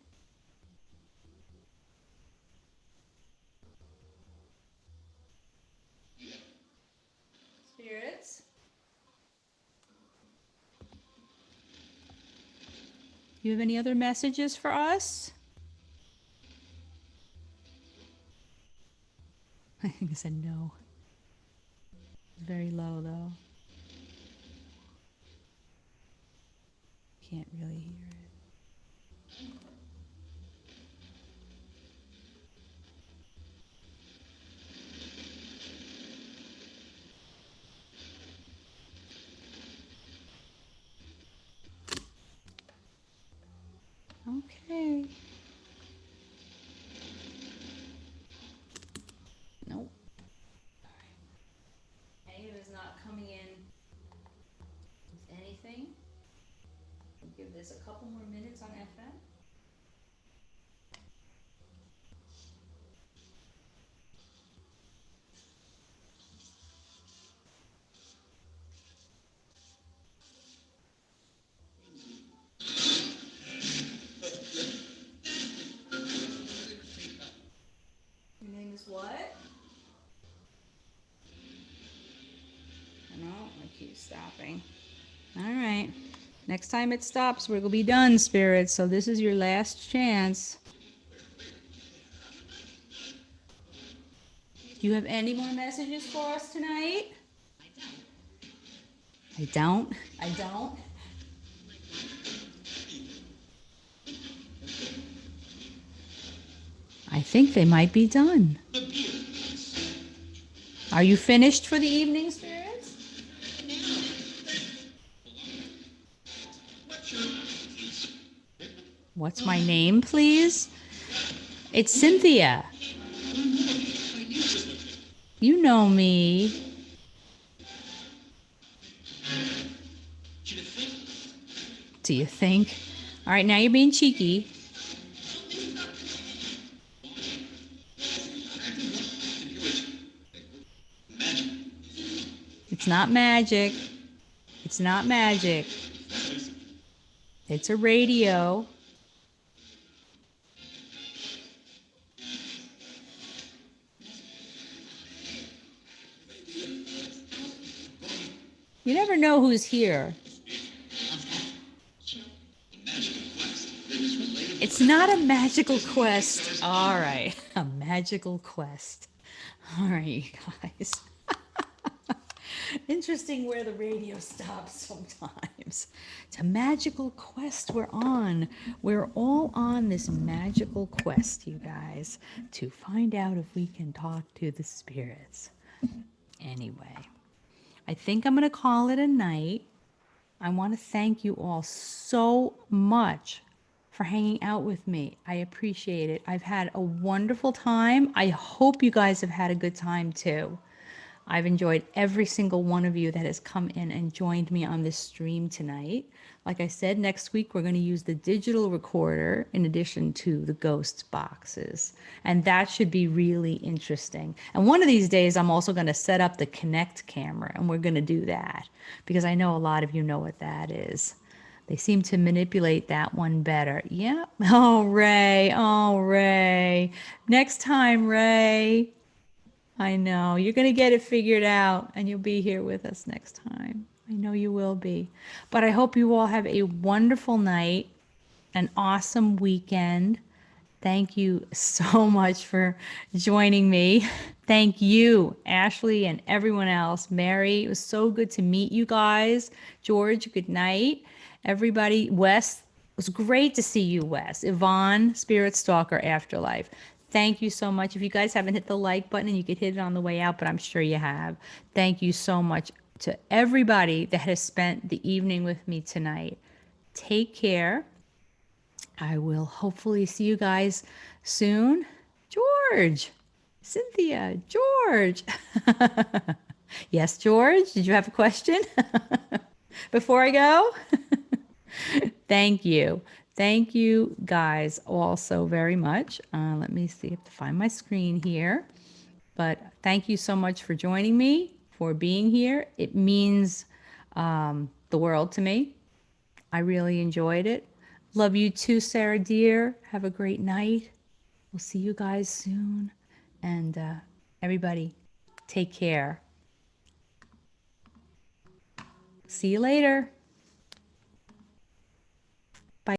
Spirits? You have any other messages for us? I think I said no. Very low though. Can't really hear it. Okay. Nope. AM is not coming in with anything. We'll give this a couple more minutes on FM. Your name is what? No, I keep stopping. All right. Next time it stops, we're going to be done, spirits. So this is your last chance. Do you have any more messages for us tonight? I don't. I don't. I think they might be done. Are you finished for the evening, spirits? What's my name, please? It's Cynthia. You know me. Do you think? All right, now you're being cheeky. It's not magic. It's not magic. It's a radio. You never know who's here. It's not a magical quest. All right. A magical quest. All right, you guys. Interesting where the radio stops sometimes. It's a magical quest we're on. We're all on this magical quest, you guys, to find out if we can talk to the spirits. Anyway, I think I'm going to call it a night. I want to thank you all so much for hanging out with me. I appreciate it. I've had a wonderful time. I hope you guys have had a good time too. I've enjoyed every single one of you that has come in and joined me on this stream tonight. Like I said, next week we're going to use the digital recorder in addition to the ghost boxes. And that should be really interesting. And one of these days I'm also going to set up the Kinect camera, and we're going to do that because I know a lot of you know what that is. They seem to manipulate that one better. Yeah. Oh, Ray. Oh, Ray. Next time, Ray. I know. You're going to get it figured out, and you'll be here with us next time. I know you will be. But I hope you all have a wonderful night, an awesome weekend. Thank you so much for joining me. Thank you, Ashley, and everyone else. Mary, it was so good to meet you guys. George, good night. Everybody, Wes, it was great to see you, Wes. Yvonne, Spirit Stalker Afterlife. Thank you so much. If you guys haven't hit the like button, and you could hit it on the way out, but I'm sure you have. Thank you so much to everybody that has spent the evening with me tonight. Take care. I will hopefully see you guys soon. George, Cynthia, George. Yes, George, did you have a question before I go? Thank you. Thank you guys all so very much. Let me see if I find my screen here. But thank you so much for joining me, for being here. It means the world to me. I really enjoyed it. Love you too, Sarah dear. Have a great night. We'll see you guys soon. And everybody, take care. See you later.